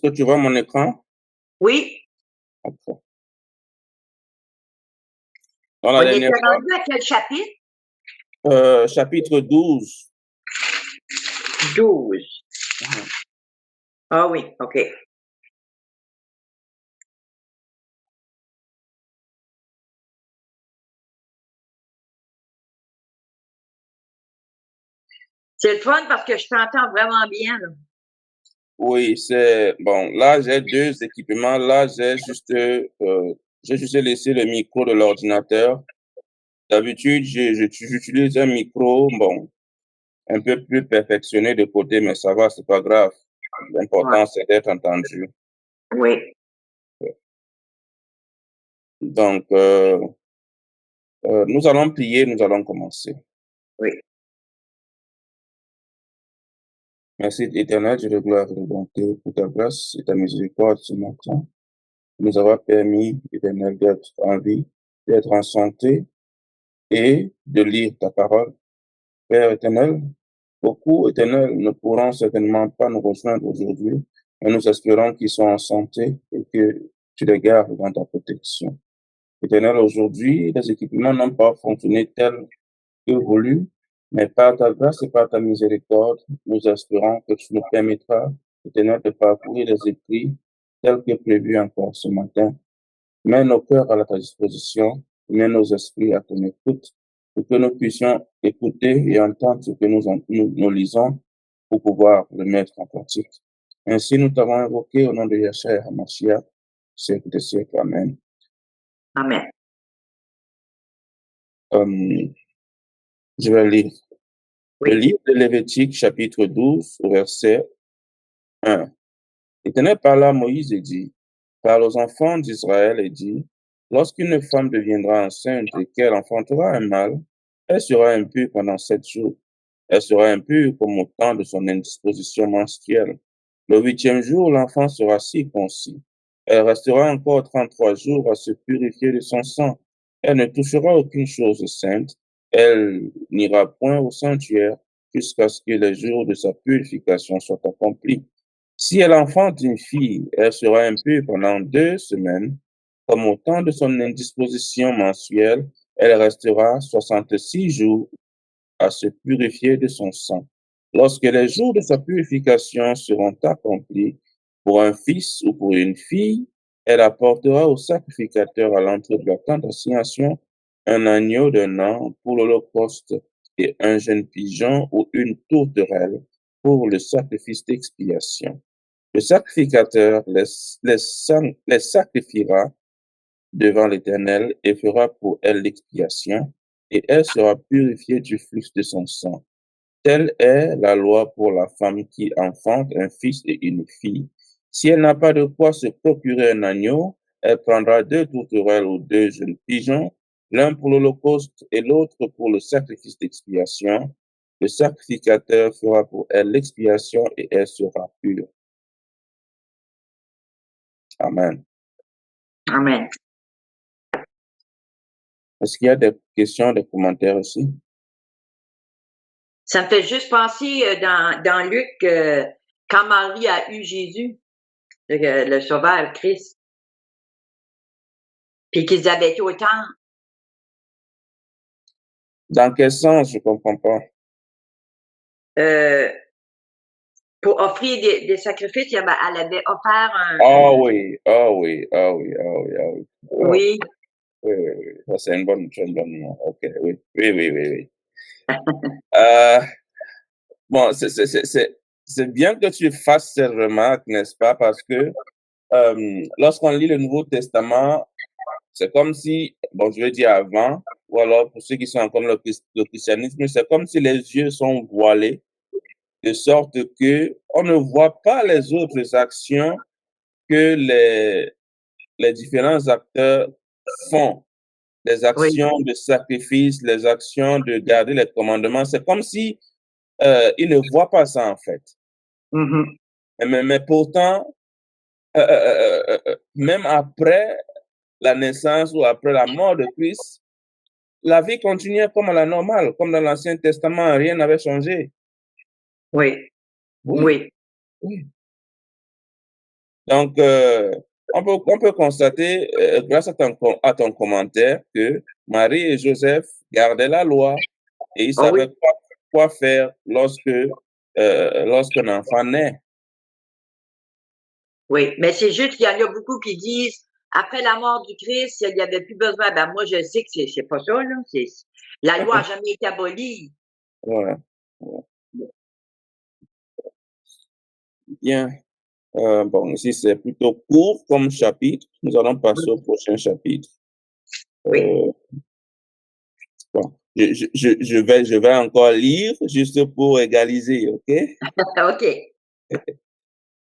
que tu vois mon écran? Oui, OK. Dans la on était dernière fois, rendu à quel chapitre? chapitre 12. 12. Mhm. Ah oui, OK. C'est le fun parce que je t'entends vraiment bien, là. Oui, c'est bon. Là, j'ai deux équipements. Là, j'ai juste laissé le micro de l'ordinateur. D'habitude, j'utilise un micro, bon, un peu plus perfectionné de côté, mais ça va, c'est pas grave. Ouais. L'important, c'est d'être entendu. Oui, Donc, nous allons prier, nous allons commencer. oui. Merci éternel, Dieu de gloire et de bonté, pour ta grâce et ta miséricorde ce matin. Nous avoir permis, éternel, d'être en vie, d'être en santé et de lire ta parole. Père éternel, beaucoup, éternel, ne pourront certainement pas nous rejoindre aujourd'hui, mais nous espérons qu'ils sont en santé et que tu les gardes dans ta protection. Éternel, aujourd'hui, les équipements n'ont pas fonctionné tels que voulu, mais par ta grâce et par ta miséricorde, nous espérons que tu nous permettras, éternel, de parcourir les écrits tels que prévu encore ce matin. Mets nos cœurs à ta disposition, mets nos esprits à ton écoute, pour que nous puissions écouter et entendre ce que nous lisons pour pouvoir le mettre en pratique. Ainsi, nous t'avons invoqué au nom de Yahshua HaMashiach, siècle des siècles. Amen. Amen. Je vais lire le Oui. livre de Lévitique, chapitre 12, au verset 1. L'Éternel parla à Moïse et dit, parle aux enfants d'Israël et dit, lorsqu'une femme deviendra enceinte et qu'elle enfantera un mâle, elle sera impure pendant 7 jours. Elle sera impure comme au temps de son indisposition menstruelle. Le 8e jour, l'enfant sera circoncis. Elle restera encore 33 jours à se purifier de son sang. Elle ne touchera aucune chose sainte. Elle n'ira point au sanctuaire jusqu'à ce que les jours de sa purification soient accomplis. Si elle enfante une fille, elle sera impure pendant 2 semaines. Comme au temps de son indisposition mensuelle, elle restera 66 jours à se purifier de son sang. Lorsque les jours de sa purification seront accomplis, pour un fils ou pour une fille, elle apportera au sacrificateur à l'entrée de la tente d'assignation un agneau d'un an pour l'holocauste et un jeune pigeon ou une tourterelle pour le sacrifice d'expiation. Le sacrificateur les sacrifiera devant l'Éternel et fera pour elle l'expiation, et elle sera purifiée du flux de son sang. Telle est la loi pour la femme qui enfante un fils et une fille. Si elle n'a pas de quoi se procurer un agneau, elle prendra 2 tourterelles ou 2 jeunes pigeons, l'un pour l'holocauste et l'autre pour le sacrifice d'expiation. Le sacrificateur fera pour elle l'expiation et elle sera pure. Amen. Amen. Est-ce qu'il y a des questions, des commentaires aussi? Ça me fait juste penser dans Luc, quand Marie a eu Jésus, le Sauveur, Christ, puis qu'ils avaient été au temple. Dans quel sens? Je comprends pas. euh, pour offrir des sacrifices, elle avait offert Ah oui, ah oui, ah oui, ah oui, ah oui. Oh, oui, oui, oui, oui. Ça, c'est une bonne, ok, oui, oui, oui, oui, oui. Euh, bon, c'est bien que tu fasses cette remarque, n'est-ce pas? Parce que lorsqu'on lit le Nouveau Testament, c'est comme si, bon, je veux dire avant, ou alors pour ceux qui sont encore dans le christianisme, c'est comme si les yeux sont voilés, de sorte que on ne voit pas les autres actions que les différents acteurs font, les oui. actions de sacrifice, les actions de garder les commandements. C'est comme si ils ne voient pas ça en fait. Mhm. Mais pourtant, même après la naissance ou après la mort de Christ, la vie continuait comme à la normale, comme dans l'Ancien Testament, rien n'avait changé. Oui, Oui, oui. oui. Donc, on peut constater, grâce à ton commentaire, que Marie et Joseph gardaient la loi et ils Ah oui, savaient quoi faire lorsqu'un enfant naît. oui. Mais c'est juste qu'il y en a beaucoup qui disent, après la mort du Christ, il n'y avait plus besoin. Ben, moi, je sais que c'est pas ça, là. La loi n'a jamais été abolie. Voilà. Bien. Bon, ici, c'est plutôt court comme chapitre. Nous allons passer au prochain chapitre. Oui. Euh, bon, je vais encore lire juste pour égaliser, OK? OK.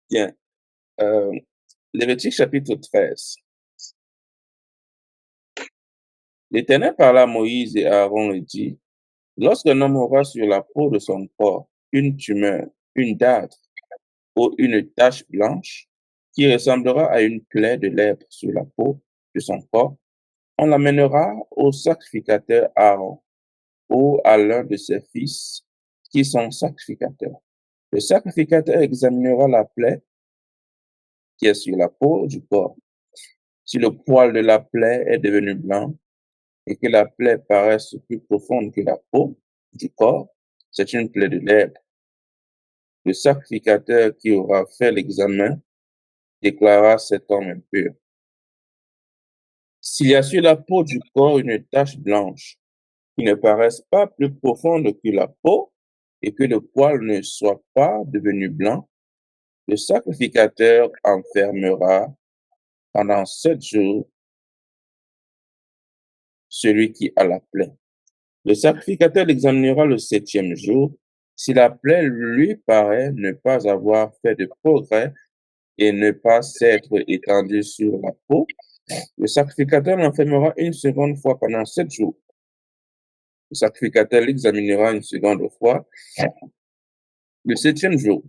Bien. Euh, Lévitique chapitre 13. L'Éternel parla à Moïse et à Aaron et dit, lorsqu'un homme aura sur la peau de son corps une tumeur, une dartre ou une tache blanche qui ressemblera à une plaie de lèpre sur la peau de son corps, on l'amènera au sacrificateur Aaron ou à l'un de ses fils qui sont sacrificateurs. Le sacrificateur examinera la plaie qui est sur la peau du corps. Si le poil de la plaie est devenu blanc et que la plaie paraisse plus profonde que la peau du corps, c'est une plaie de lèpre. Le sacrificateur qui aura fait l'examen déclarera cet homme impur. S'il y a sur la peau du corps une tache blanche qui ne paraisse pas plus profonde que la peau et que le poil ne soit pas devenu blanc, le sacrificateur enfermera pendant 7 jours celui qui a la plaie. Le sacrificateur l'examinera le 7e jour. Si la plaie lui paraît ne pas avoir fait de progrès et ne pas s'être étendue sur la peau, le sacrificateur l'enfermera une seconde fois pendant 7 jours. Le sacrificateur l'examinera une seconde fois le 7e jour.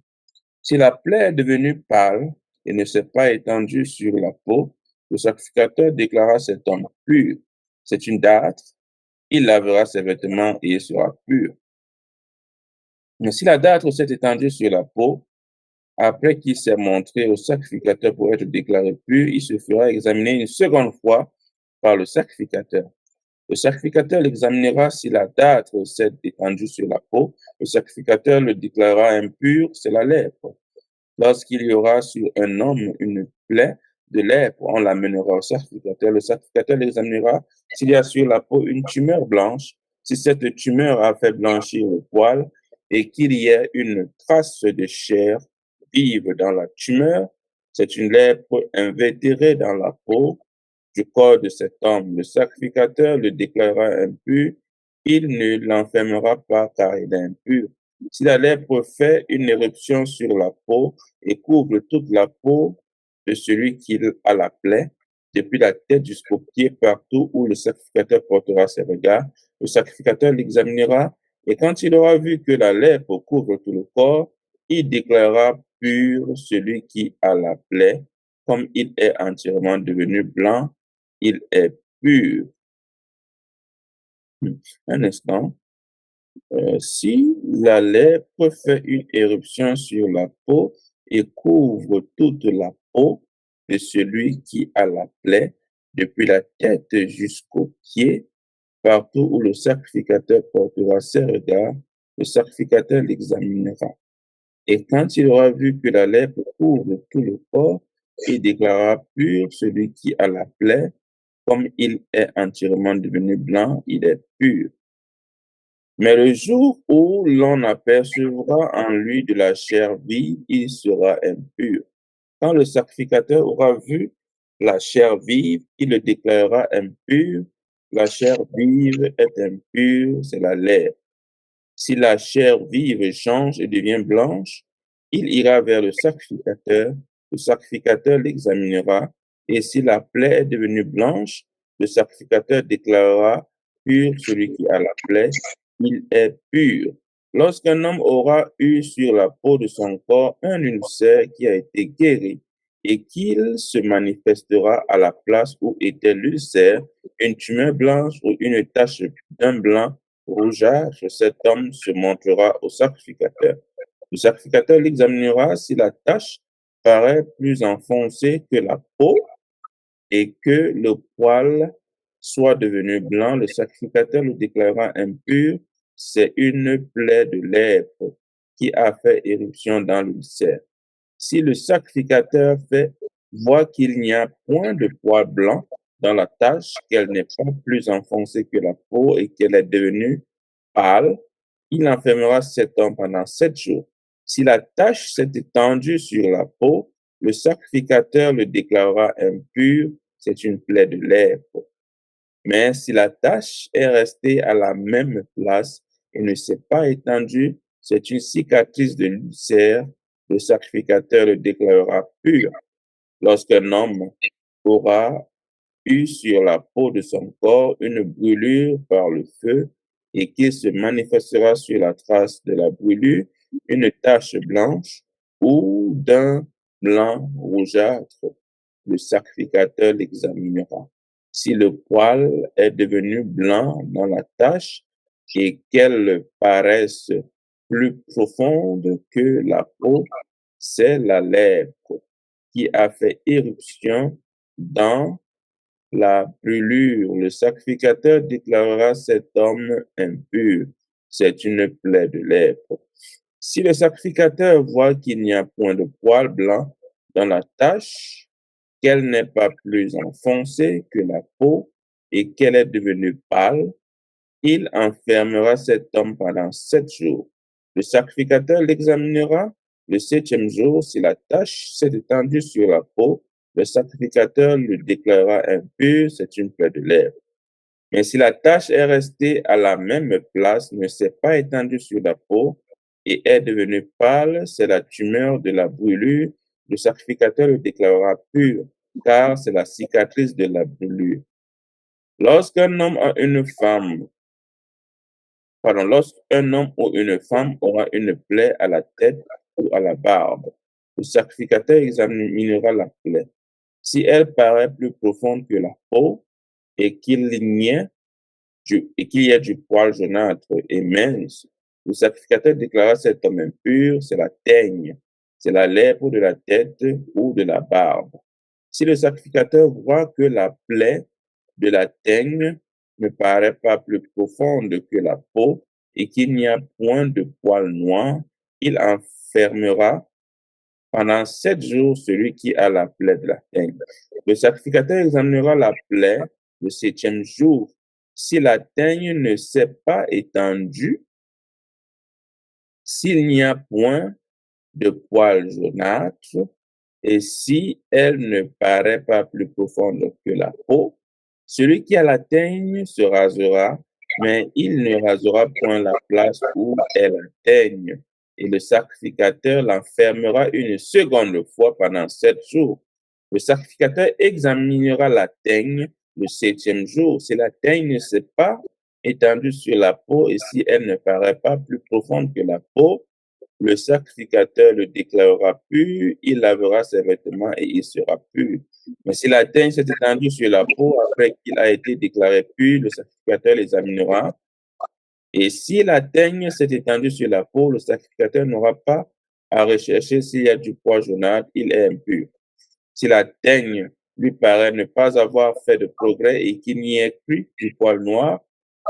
Si la plaie est devenue pâle et ne s'est pas étendue sur la peau, le sacrificateur déclara cet homme pur. C'est une date. Il lavera ses vêtements et il sera pur. Mais si la date s'est étendue sur la peau, après qu'il s'est montré au sacrificateur pour être déclaré pur, il se fera examiner une seconde fois par le sacrificateur. Le sacrificateur l'examinera si la date s'est étendue sur la peau. Le sacrificateur le déclarera impur, c'est la lèpre. Lorsqu'il y aura sur un homme une plaie de lèpre, on l'amènera au sacrificateur. Le sacrificateur l'examinera s'il y a sur la peau une tumeur blanche, si cette tumeur a fait blanchir le poil et qu'il y ait une trace de chair vive dans la tumeur, c'est une lèpre invétérée dans la peau du corps de cet homme. Le sacrificateur le déclarera impur, il ne l'enfermera pas car il est impur. Si la lèpre fait une éruption sur la peau et couvre toute la peau de celui qui a la plaie, depuis la tête jusqu'au pied, partout où le sacrificateur portera ses regards, le sacrificateur l'examinera et quand il aura vu que la lèpre couvre tout le corps, il déclarera pur celui qui a la plaie, comme il est entièrement devenu blanc, il est pur. Un instant. Si la lèpre fait une éruption sur la peau et couvre toute la peau de celui qui a la plaie, depuis la tête jusqu'aux pieds, partout où le sacrificateur portera ses regards, le sacrificateur l'examinera. Et quand il aura vu que la lèpre couvre tout le corps, il déclarera pur celui qui a la plaie, comme il est entièrement devenu blanc, il est pur. Mais le jour où l'on apercevra en lui de la chair vive, il sera impur. Quand le sacrificateur aura vu la chair vive, il le déclarera impur. La chair vive est impure, c'est la lèpre. Si la chair vive change et devient blanche, il ira vers le sacrificateur l'examinera, et si la plaie est devenue blanche, le sacrificateur déclarera pur celui qui a la plaie, il est pur. Lorsqu'un homme aura eu sur la peau de son corps un ulcère qui a été guéri, et qu'il se manifestera à la place où était l'ulcère, une tumeur blanche ou une tache d'un blanc rougeâtre, cet homme se montrera au sacrificateur. Le sacrificateur l'examinera si la tache paraît plus enfoncé que la peau et que le poil soit devenu blanc, le sacrificateur le déclarera impur. C'est une plaie de lèpre qui a fait éruption dans l'ulcère. Si le sacrificateur voit qu'il n'y a point de poil blanc dans la tache, qu'elle n'est pas plus enfoncée que la peau et qu'elle est devenue pâle, il enfermera cet homme pendant 7 jours. Si la tache s'est étendue sur la peau, le sacrificateur le déclarera impur, c'est une plaie de lèpre. Mais si la tache est restée à la même place et ne s'est pas étendue, c'est une cicatrice de l'ulcère, le sacrificateur le déclarera pur. Lorsqu'un homme aura eu sur la peau de son corps une brûlure par le feu et qu'il se manifestera sur la trace de la brûlure une tache blanche ou d'un blanc rougeâtre, le sacrificateur l'examinera. Si le poil est devenu blanc dans la tache et qu'elle paraisse plus profonde que la peau, c'est la lèpre qui a fait éruption dans la brûlure. Le sacrificateur déclarera cet homme impur. C'est une plaie de lèpre. Si le sacrificateur voit qu'il n'y a point de poil blanc dans la tache, qu'elle n'est pas plus enfoncée que la peau et qu'elle est devenue pâle, il enfermera cet homme pendant 7 jours. Le sacrificateur l'examinera le 7e jour. Si la tache s'est étendue sur la peau, le sacrificateur le déclarera impur, c'est une plaie de lèpre. Mais si la tache est restée à la même place, ne s'est pas étendue sur la peau et est devenue pâle, c'est la tumeur de la brûlure. Le sacrificateur le déclarera pur, car c'est la cicatrice de la brûlure. Lorsqu'un homme ou une femme aura une plaie à la tête ou à la barbe, le sacrificateur examinera la plaie. Si elle paraît plus profonde que la peau et qu'il y ait du poil jaunâtre et mince, le sacrificateur déclarera cet homme impur, c'est la teigne, c'est la lèpre de la tête ou de la barbe. Si le sacrificateur voit que la plaie de la teigne ne paraît pas plus profonde que la peau et qu'il n'y a point de poil noir, il enfermera pendant 7 jours celui qui a la plaie de la teigne. Le sacrificateur examinera la plaie le 7e jour. Si la teigne ne s'est pas étendue, s'il n'y a point de poil jaunâtre, et si elle ne paraît pas plus profonde que la peau, celui qui a la teigne se rasera, mais il ne rasera point la place où est la teigne. Et le sacrificateur l'enfermera une seconde fois pendant 7 jours. Le sacrificateur examinera la teigne le 7e jour. Si la teigne ne s'est pas étendue sur la peau et si elle ne paraît pas plus profonde que la peau, le sacrificateur le déclarera pur, il lavera ses vêtements et il sera pur. Mais si la teigne s'est étendue sur la peau après qu'il a été déclaré pur, le sacrificateur l'examinera. Et si la teigne s'est étendue sur la peau, le sacrificateur n'aura pas à rechercher s'il y a du poil jaunâtre, il est impur. Si la teigne lui paraît ne pas avoir fait de progrès et qu'il n'y ait plus du poil noir,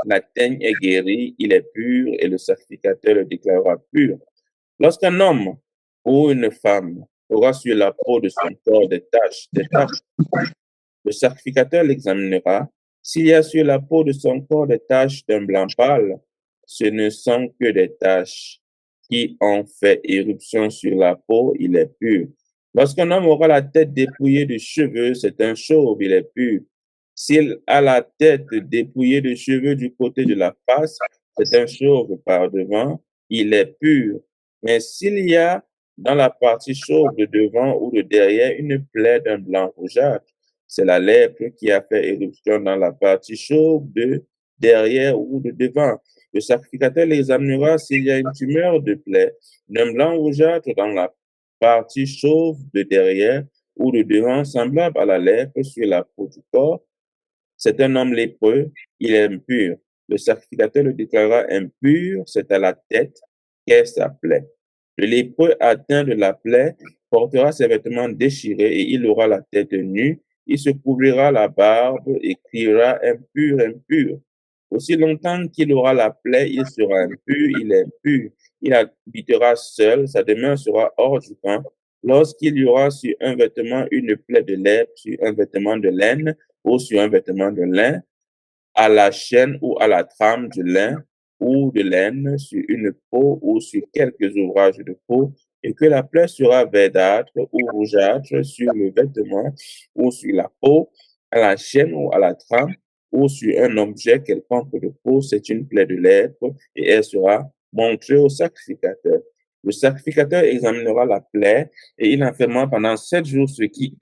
la teigne est guérie, il est pur et le sacrificateur le déclarera pur. Lorsqu'un homme ou une femme aura sur la peau de son corps des taches, le sacrificateur l'examinera. S'il y a sur la peau de son corps des taches d'un blanc pâle, ce ne sont que des taches qui ont fait éruption sur la peau, il est pur. Lorsqu'un homme aura la tête dépouillée de cheveux, c'est un chauve, il est pur. S'il a la tête dépouillée de cheveux du côté de la face, c'est un chauve par devant, il est pur. Mais s'il y a dans la partie chauve de devant ou de derrière une plaie d'un blanc rougeâtre, c'est la lèpre qui a fait éruption dans la partie chauve de derrière ou de devant. Le sacrificateur l'examinera s'il y a une tumeur de plaie d'un blanc rougeâtre dans la partie chauve de derrière ou de devant semblable à la lèpre sur la peau du corps. C'est un homme lépreux, il est impur. Le sacrificateur le déclarera impur, c'est à la tête qu'est sa plaie. Le lépreux atteint de la plaie portera ses vêtements déchirés et il aura la tête nue. Il se couvrira la barbe et criera impur, impur. Aussi longtemps qu'il aura la plaie, il sera impur, il est impur. Il habitera seul, sa demeure sera hors du camp. Lorsqu'il y aura sur un vêtement une plaie de lèpre, sur un vêtement de laine ou sur un vêtement de lin, à la chaîne ou à la trame de lin ou de laine sur une peau ou sur quelques ouvrages de peau, et que la plaie sera verdâtre ou rougeâtre sur le vêtement ou sur la peau, à la chaîne ou à la trame ou sur un objet quelconque de peau, c'est une plaie de lèpre et elle sera montrée au sacrificateur. Le sacrificateur examinera la plaie et il enfermera pendant 7 jours ce qui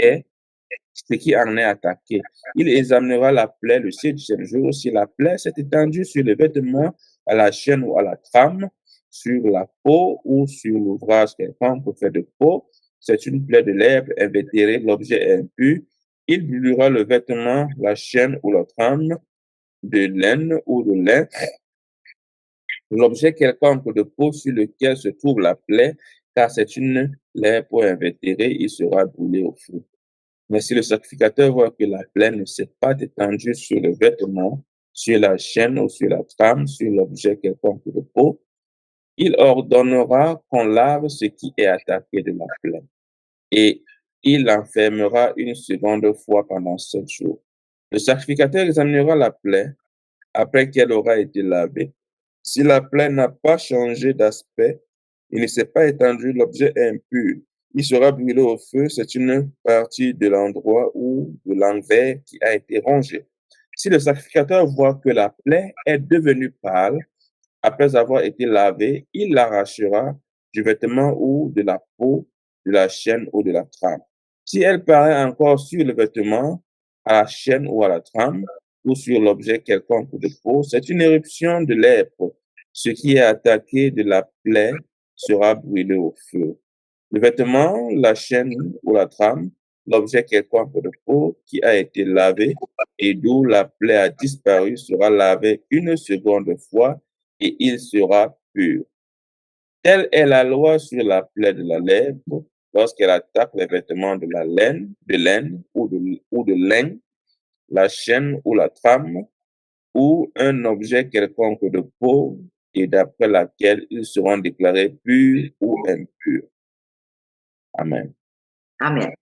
en est attaqué. Il examinera la plaie le 7e jour. Si la plaie s'est étendue sur le vêtement, à la chaîne ou à la trame, sur la peau ou sur l'ouvrage quelconque fait de peau, c'est une plaie de lèpre invétérée, l'objet est impur. Il brûlera le vêtement, la chaîne ou la trame de laine ou de lin, l'objet quelconque de peau sur lequel se trouve la plaie, car c'est une lèpre invétérée, il sera brûlé au feu. Mais si le sacrificateur voit que la plaie ne s'est pas étendue sur le vêtement, sur la chaîne ou sur la trame, sur l'objet quelconque de peau, il ordonnera qu'on lave ce qui est attaqué de la plaie et il l'enfermera une seconde fois pendant 7 jours. Le sacrificateur examinera la plaie après qu'elle aura été lavée. Si la plaie n'a pas changé d'aspect, il ne s'est pas étendu, l'objet est impur. Il sera brûlé au feu, c'est une partie de l'endroit ou de l'envers qui a été rongé. Si le sacrificateur voit que la plaie est devenue pâle après avoir été lavée, il l'arrachera du vêtement ou de la peau, de la chaîne ou de la trame. Si elle paraît encore sur le vêtement, à la chaîne ou à la trame, ou sur l'objet quelconque de peau, c'est une éruption de lèpre. Ce qui est attaqué de la plaie sera brûlé au feu. Le vêtement, la chaîne ou la trame, l'objet quelconque de peau qui a été lavé et d'où la plaie a disparu sera lavé une seconde fois et il sera pur. Telle est la loi sur la plaie de la lèpre lorsqu'elle attaque les vêtements de la laine, de laine ou de lin, la chaîne ou la trame, ou un objet quelconque de peau, et d'après laquelle ils seront déclarés purs ou impurs. Amen. Amen.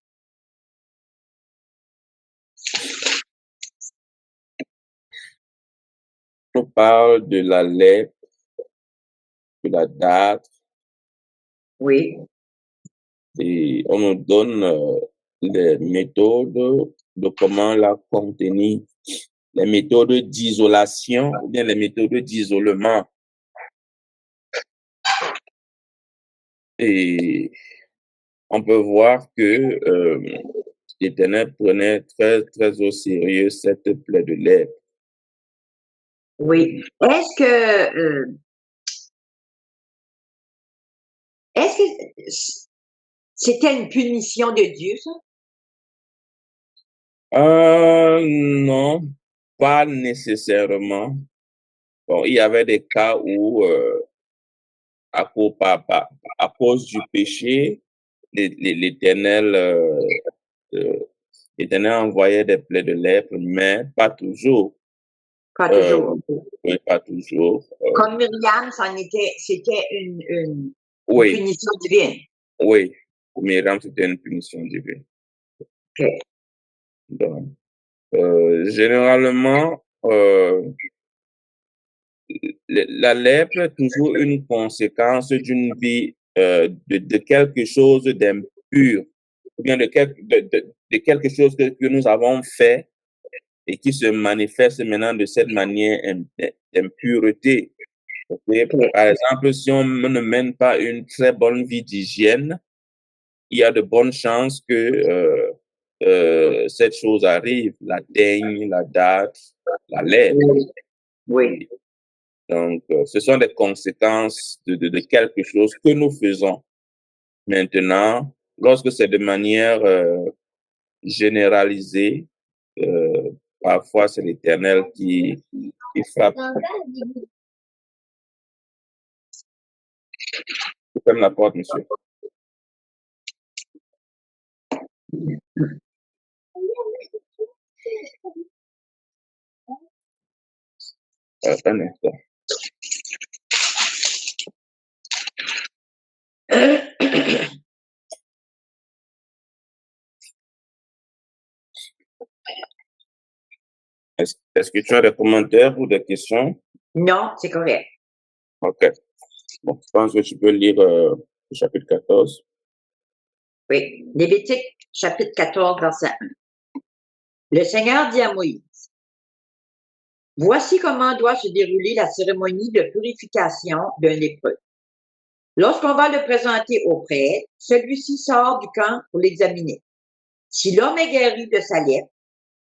On parle de la lèpre, de la date, Oui, et on nous donne les méthodes de comment la contenir, les méthodes d'isolation ou bien les méthodes d'isolement. Et on peut voir que l'Éternel prenait très, très au sérieux cette plaie de lèpre. oui. Est-ce que c'était une punition de Dieu, ça? Non, pas nécessairement. Bon, il y avait des cas où, à cause du péché, l'Éternel euh, l'Éternel envoyait des plaies de lèpre, mais pas toujours. Pas Euh, toujours. oui, pas toujours. Comme Myriam, c'était une Oui, punition divine. oui. Pour Myriam, c'était une punition divine. OK. Donc, généralement, la lèpre est toujours une conséquence d'une vie de quelque chose d'impur, ou bien de quelque chose que nous avons fait et qui se manifeste maintenant de cette manière d'impureté. Okay? Par exemple, si on ne mène pas une très bonne vie d'hygiène, il y a de bonnes chances que cette chose arrive, la teigne, la date, la lèpre. Oui. Donc, ce sont des conséquences de quelque chose que nous faisons. Maintenant, lorsque c'est de manière généralisée, parfois c'est l'Éternel qui frappe. Ferme la porte, monsieur. Un instant. Est-ce que tu as des commentaires ou des questions? Non, c'est correct. OK. Bon, je pense que tu peux lire le chapitre 14. Oui. Lévitique, chapitre 14, verset 1. Le Seigneur dit à Moïse, voici comment doit se dérouler la cérémonie de purification d'un lépreux. Lorsqu'on va le présenter au prêtre, celui-ci sort du camp pour l'examiner. Si l'homme est guéri de sa lèpre,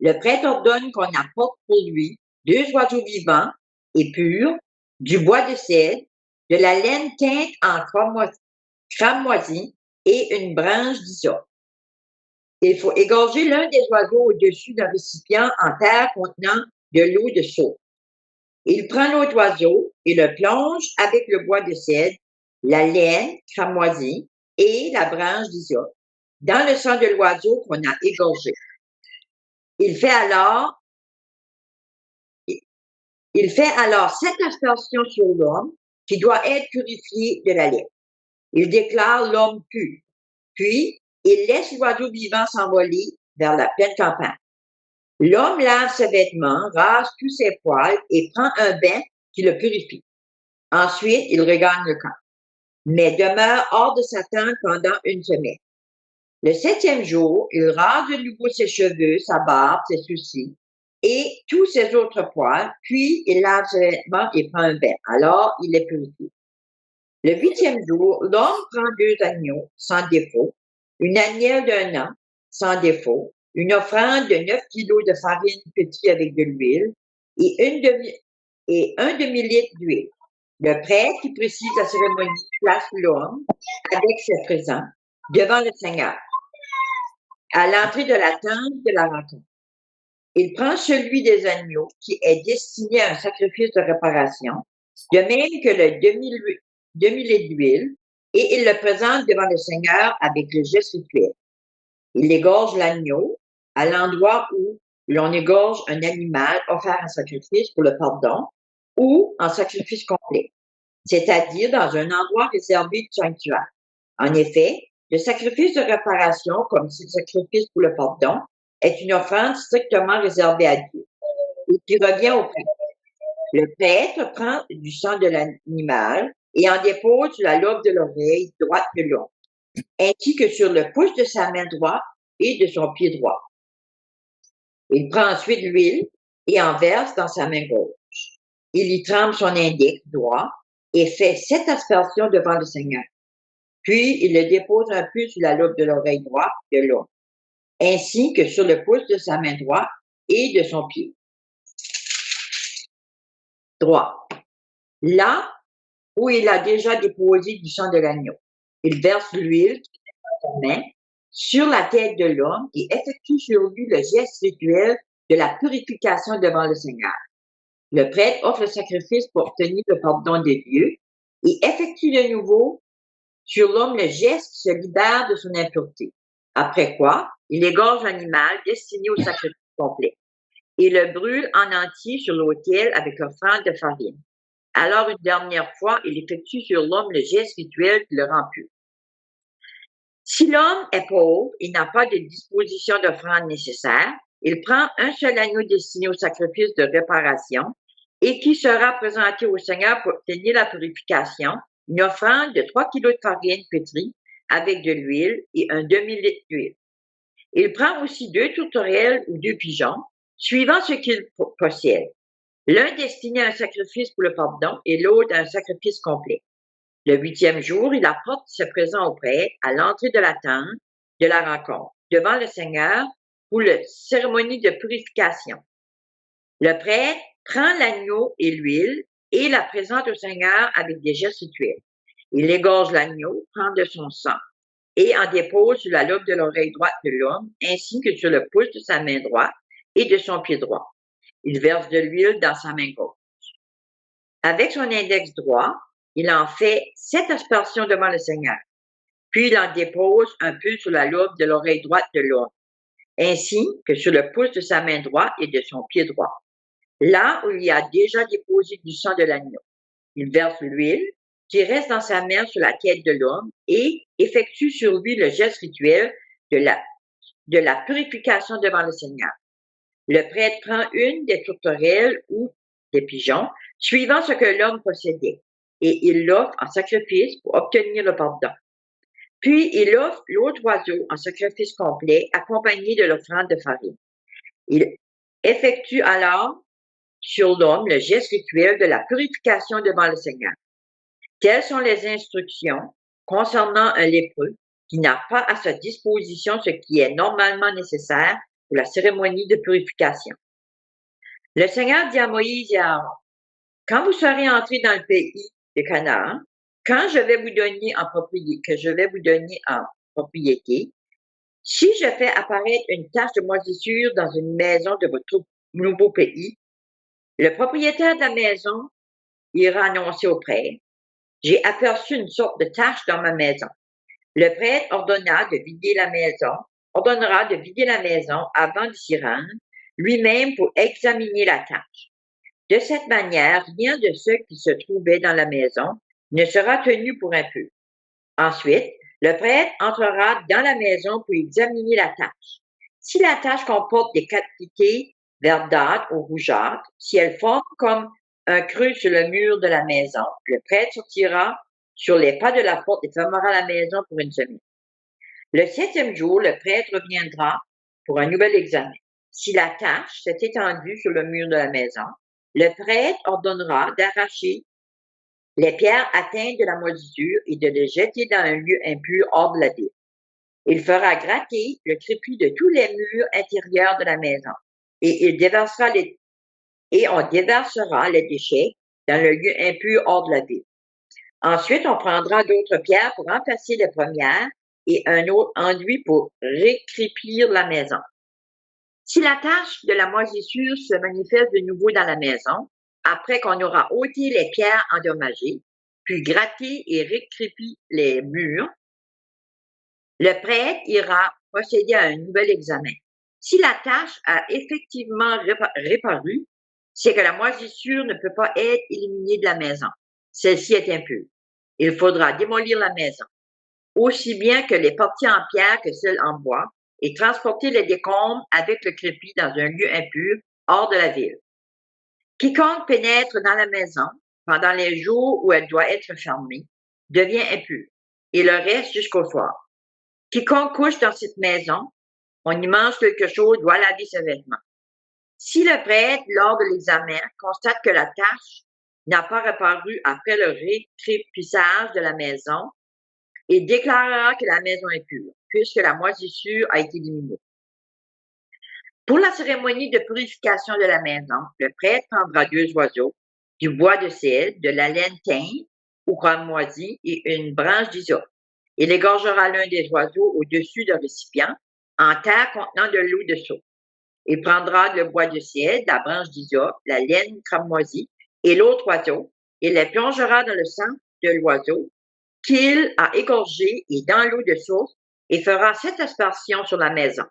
le prêtre ordonne qu'on apporte pour lui 2 oiseaux vivants et purs, du bois de cèdre, de la laine teinte en cramoisi et une branche d'hysope. Il faut égorger l'un des oiseaux au-dessus d'un récipient en terre contenant de l'eau de source. Il prend l'autre oiseau et le plonge avec le bois de cèdre, la laine cramoisie et la branche d'hysope dans le sang de l'oiseau qu'on a égorgé. Il fait alors 7 aspersions sur l'homme qui doit être purifié de la lèpre. Il déclare l'homme pur. Puis, il laisse l'oiseau vivant s'envoler vers la pleine campagne. L'homme lave ses vêtements, rase tous ses poils et prend un bain qui le purifie. Ensuite, il regagne le camp, mais demeure hors de sa tente pendant 1 semaine. Le 7e jour, il rase de nouveau ses cheveux, sa barbe, ses sourcils et tous ses autres poils, puis il lave ses vêtements et prend un bain. Alors, il est purifié. Le 8e jour, l'homme prend 2 agneaux sans défaut, une agnelle d'1 an sans défaut, une offrande de 9 kilos de farine pétrie avec de l'huile et un demi-litre d'huile. Le prêtre qui précise la cérémonie place l'homme avec ses présents devant le Seigneur à l'entrée de la tente de la rencontre. Il prend celui des agneaux qui est destiné à un sacrifice de réparation, de même que le demi-litre d'huile, et il le présente devant le Seigneur avec le geste rituel. Il égorge l'agneau à l'endroit où l'on égorge un animal offert en sacrifice pour le pardon ou en sacrifice complet, c'est-à-dire dans un endroit réservé du sanctuaire. En effet, le sacrifice de réparation, comme le sacrifice pour le pardon, est une offrande strictement réservée à Dieu et qui revient au prêtre. Le prêtre prend du sang de l'animal et en dépose sur la lobe de l'oreille droite de l'homme, ainsi que sur le pouce de sa main droite et de son pied droit. Il prend ensuite l'huile et en verse dans sa main gauche. Il y trempe son index droit et fait 7 aspersions devant le Seigneur. Puis, il le dépose un peu sur la lobe de l'oreille droite de l'homme, ainsi que sur le pouce de sa main droite et de son pied droit, là où il a déjà déposé du sang de l'agneau. Il verse l'huile qui est dans sa main sur la tête de l'homme et effectue sur lui le geste rituel de la purification devant le Seigneur. Le prêtre offre le sacrifice pour obtenir le pardon des dieux et effectue de nouveau sur l'homme le geste qui se libère de son impureté. Après quoi, il égorge l'animal destiné au sacrifice complet et le brûle en entier sur l'autel avec l'offrande de farine. Alors, une dernière fois, il effectue sur l'homme le geste rituel qui le rend pur. Si l'homme est pauvre et n'a pas de disposition d'offrande nécessaire, il prend un seul agneau destiné au sacrifice de réparation et qui sera présenté au Seigneur pour obtenir la purification, une offrande de 3 kilos de farine pétrie avec de l'huile et un demi-litre d'huile. Il prend aussi 2 tourterelles ou 2 pigeons, suivant ce qu'il possède. L'un destiné à un sacrifice pour le pardon et l'autre à un sacrifice complet. Le 8e jour, il apporte ce présent au prêtre à l'entrée de la tente de la rencontre, devant le Seigneur, pour la cérémonie de purification. Le prêtre prend l'agneau et l'huile et la présente au Seigneur avec des gestes rituels. Il égorge l'agneau, prend de son sang et en dépose sur la lobe de l'oreille droite de l'homme, ainsi que sur le pouce de sa main droite et de son pied droit. Il verse de l'huile dans sa main gauche. Avec son index droit, il en fait 7 aspersions devant le Seigneur. puis il en dépose un peu sur la loupe de l'oreille droite de l'homme, ainsi que sur le pouce de sa main droite et de son pied droit, là où il y a déjà déposé du sang de l'agneau. Il verse l'huile qui reste dans sa main sur la tête de l'homme et effectue sur lui le geste rituel de la purification devant le Seigneur. Le prêtre prend une des tourterelles ou des pigeons, suivant ce que l'homme possédait, et il l'offre en sacrifice pour obtenir le pardon. Puis il offre l'autre oiseau en sacrifice complet, accompagné de l'offrande de farine. Il effectue alors sur l'homme le geste rituel de la purification devant le Seigneur. Telles sont les instructions concernant un lépreux qui n'a pas à sa disposition ce qui est normalement nécessaire pour la cérémonie de purification. Le Seigneur dit à Moïse et à Aaron, quand vous serez entrés dans le pays de Canaan, quand je vais vous donner en propriété, si je fais apparaître une tache de moisissure dans une maison de votre nouveau pays, le propriétaire de la maison ira annoncer au prêtre, j'ai aperçu une sorte de tache dans ma maison. Le prêtre ordonnera de vider la maison avant de s'y rendre, lui-même pour examiner la tache. De cette manière, rien de ce qui se trouvait dans la maison ne sera tenu pour impur. Ensuite, le prêtre entrera dans la maison pour examiner la tache. Si la tache comporte des cavités verdâtres ou rougeâtres, si elle forme comme un creux sur le mur de la maison, le prêtre sortira sur les pas de la porte et fermera la maison pour une semaine. Le 7e jour, le prêtre reviendra pour un nouvel examen. Si la tache s'est étendue sur le mur de la maison, le prêtre ordonnera d'arracher les pierres atteintes de la moisissure et de les jeter dans un lieu impur hors de la ville. Il fera gratter le crépi de tous les murs intérieurs de la maison et on déversera les déchets dans le lieu impur hors de la ville. Ensuite, on prendra d'autres pierres pour remplacer les premières et un autre enduit pour récrépir la maison. Si la tache de la moisissure se manifeste de nouveau dans la maison, après qu'on aura ôté les pierres endommagées, puis gratté et récrépi les murs, le prêtre ira procéder à un nouvel examen. Si la tache a effectivement réparu, c'est que la moisissure ne peut pas être éliminée de la maison. Celle-ci est impure. Il faudra démolir la maison, aussi bien que les parties en pierre que celles en bois, et transporter les décombres avec le crépi dans un lieu impur hors de la ville. Quiconque pénètre dans la maison pendant les jours où elle doit être fermée devient impur et le reste jusqu'au soir. Quiconque couche dans cette maison, on y mange quelque chose, doit laver ses vêtements. Si le prêtre, lors de l'examen, constate que la tache n'a pas reparu après le récrépissage de la maison, il déclarera que la maison est pure, puisque la moisissure a été éliminée. Pour la cérémonie de purification de la maison, le prêtre prendra 2 oiseaux, du bois de cèdre, de la laine teinte ou cramoisie et une branche d'hysope. Il égorgera l'un des oiseaux au-dessus d'un récipient en terre contenant de l'eau de source. Il prendra le bois de cèdre, la branche d'hysope, la laine cramoisie et l'autre oiseau et les plongera dans le sang de l'oiseau qu'il a égorgé et dans l'eau de source et fera 7 aspersions sur la maison.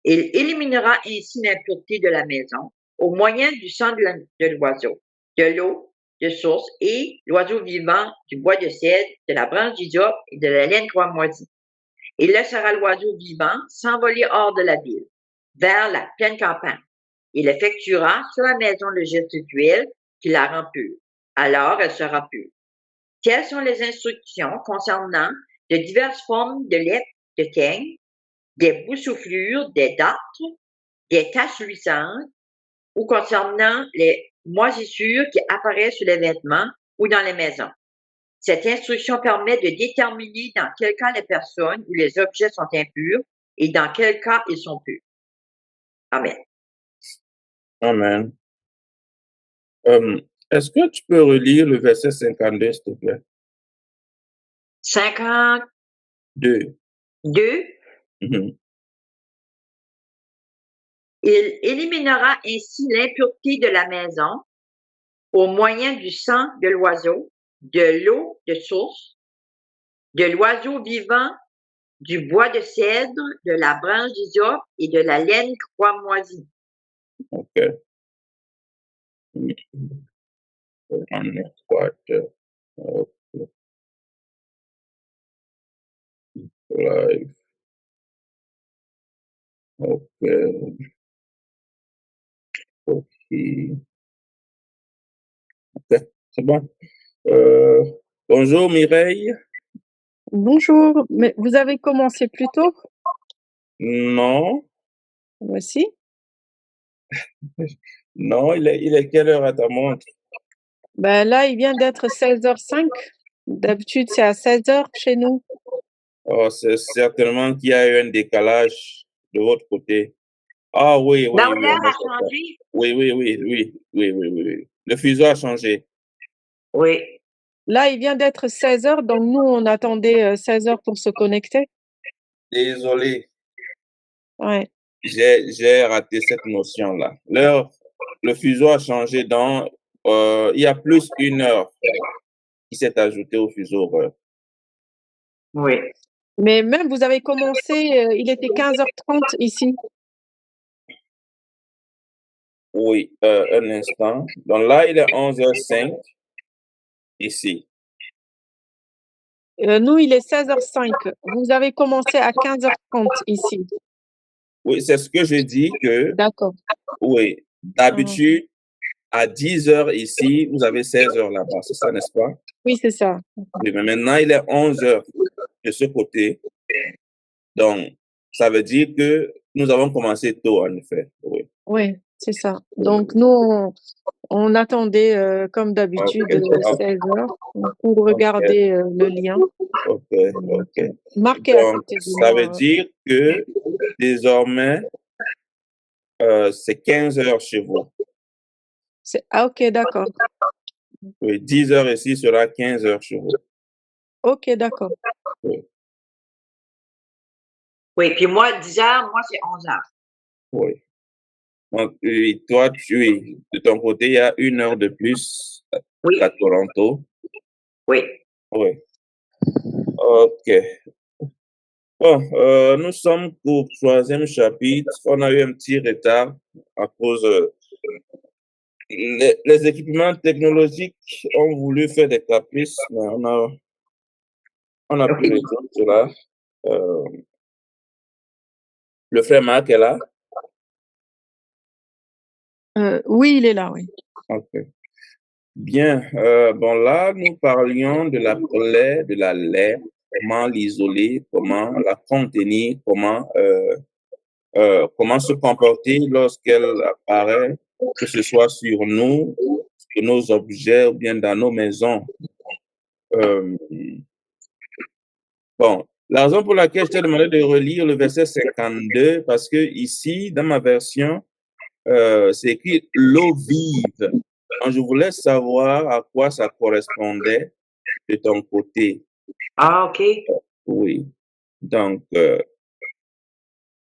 Il éliminera ainsi l'impureté de la maison au moyen du sang de l'oiseau, de l'eau de source et l'oiseau vivant, du bois de cèdre, de la branche d'hysope et de la laine cramoisie. Il laissera l'oiseau vivant s'envoler hors de la ville, vers la pleine campagne. Il effectuera sur la maison le geste rituel qui la rend pure. Alors elle sera pure. Telles sont les instructions concernant de diverses formes de lèpre, de teigne, des boussouflures, des dartres, des taches luisantes ou concernant les moisissures qui apparaissent sur les vêtements ou dans les maisons. Cette instruction permet de déterminer dans quel cas les personnes ou les objets sont impurs et dans quel cas ils sont purs. Amen. Amen. Est-ce que tu peux relire le verset 52, s'il te plaît? 52. Mhm. Il éliminera ainsi l'impureté de la maison au moyen du sang de l'oiseau, de l'eau de source de l'oiseau vivant, du bois de cèdre, de la branche d'hysope et de la laine cramoisie. OK. On est quoi? Live. OK. OK. OK, c'est bon. Bonjour Mireille. Bonjour, mais vous avez commencé plus tôt? Non, Voici. non, il est quelle heure à ta montre? Ben là, il vient d'être 16h05. D'habitude, c'est à 16h chez nous. Oh, c'est certainement qu'il y a eu un décalage de votre côté. Ah oui, oui, oui, L'heure on est a d'accord. changé? Oui, oui, oui, oui, oui, oui, oui, oui. Le fuseau a changé. Oui. Là, il vient d'être 16h, donc nous, on attendait 16h pour se connecter. Désolé, Ouais. j'ai raté cette notion-là. Le fuseau a changé il y a plus une heure qui s'est ajoutée au fuseau horaire. Oui. Mais même, vous avez commencé, il était 15h30 ici. Oui, un instant. Donc là, il est 11h05 ici. Nous, il est 16h05. Vous avez commencé à 15h30 ici. Oui, c'est ce que je dis que, D'accord. oui, d'habitude, à 10h ici, vous avez 16h là-bas, c'est ça, n'est-ce pas? Oui, c'est ça. Oui, mais maintenant, il est 11h de ce côté. Donc, ça veut dire que nous avons commencé tôt, en effet. Oui. Oui, c'est ça. Donc, nous, on attendait, comme d'habitude, OK. 16h pour regarder le lien. OK, OK. Marqué à Donc, côté de ça veut moi. dire que désormais, c'est 15h chez vous. Ah, ok, d'accord. Oui, 10h ici sera 15h chez vous. Ok, d'accord. Oui, Oui, puis moi, 10 heures, moi, c'est 11 heures. oui. Donc, oui, toi, de ton côté, il y a une heure de plus Oui, qu'à Toronto. oui. Oui. OK. Bon, nous sommes au 3e chapitre. On a eu un petit retard à cause les équipements technologiques ont voulu faire des caprices, mais on a pu OK. résoudre cela. Euh, le frère Marc est là. Oui, il est là, oui. OK. Bien. Bon, là, nous parlions de la plaie, de la lèpre, comment l'isoler, comment la contenir, comment se comporter lorsqu'elle apparaît, que ce soit sur nous, sur nos objets ou bien dans nos maisons. Bon, la raison pour laquelle je t'ai demandé de relire le verset 52, parce que ici, dans ma version, c'est écrit l'eau vive. Donc, je voulais savoir à quoi ça correspondait de ton côté. Ah, OK. Oui. Donc,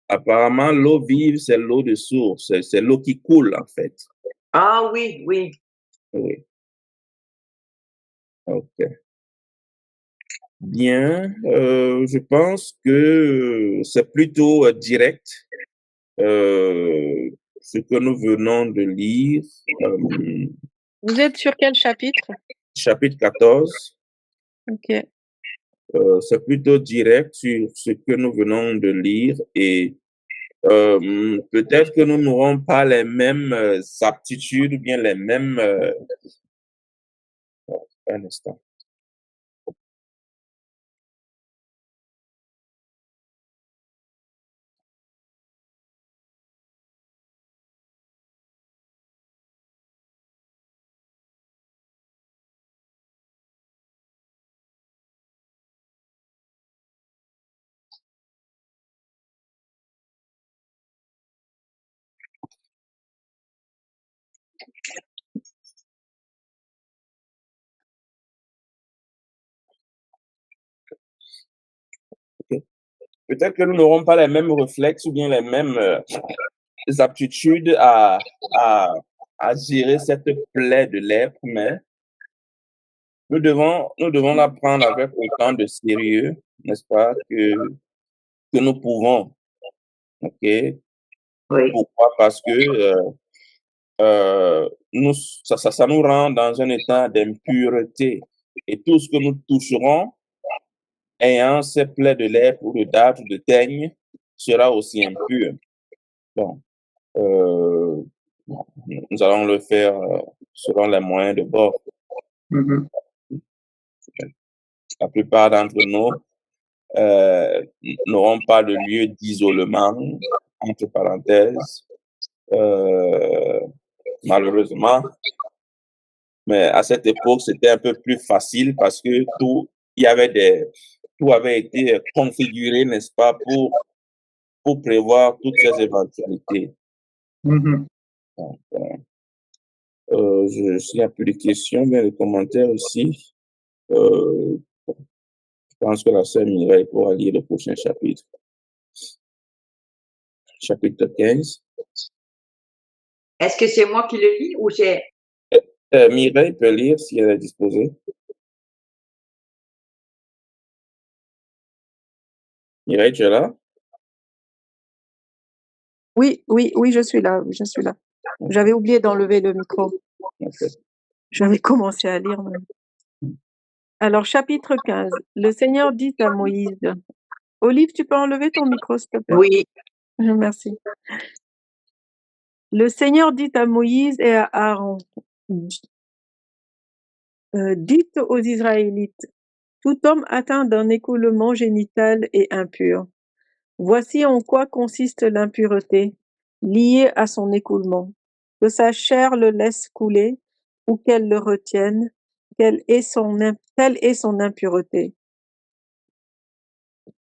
apparemment, l'eau vive, c'est l'eau de source. C'est l'eau qui coule, en fait. Ah oui, oui. Oui. OK. Bien. Je pense que c'est plutôt direct. Ce que nous venons de lire, Vous êtes sur quel chapitre? chapitre 14, Ok. c'est plutôt direct sur ce que nous venons de lire et peut-être que nous n'aurons pas les mêmes aptitudes ou bien les mêmes... un instant. Ok. Peut-être que nous n'aurons pas les mêmes réflexes ou bien les mêmes aptitudes à gérer cette plaie de lèpre, mais nous devons la prendre avec autant de sérieux, n'est-ce pas, que nous pouvons. OK? Oui. Pourquoi? Parce que ça nous rend dans un état d'impureté. Et tout ce que nous toucherons, ayant ces plaies de lèpre ou de date ou de teigne, sera aussi impur. Bon, euh, nous allons le faire selon les moyens de bord. Mhm. La plupart d'entre nous n'auront pas de lieu d'isolement, entre parenthèses, malheureusement. Mais à cette époque, c'était un peu plus facile parce que tout avait été configuré, n'est-ce pas, pour prévoir toutes ces éventualités. Mhm. Donc, s'il n'y a plus de questions, mais les commentaires aussi, je pense que la sœur Mireille pourra lire le prochain chapitre. Chapitre 15. Est-ce que c'est moi qui le lis ou c'est... Mireille peut lire si elle est disposée. Mireille, tu es là? Oui, je suis là, je suis là. J'avais oublié d'enlever le micro. Okay. J'avais commencé à lire même. Alors, chapitre 15. Le Seigneur dit à Moïse. Olive, tu peux enlever ton micro, s'il te plaît? Oui. Merci. Le Seigneur dit à Moïse et à Aaron, dites aux Israélites, tout homme atteint d'un écoulement génital est impur. Voici en quoi consiste l'impureté liée à son écoulement, que sa chair le laisse couler ou qu'elle le retienne, telle est son impureté.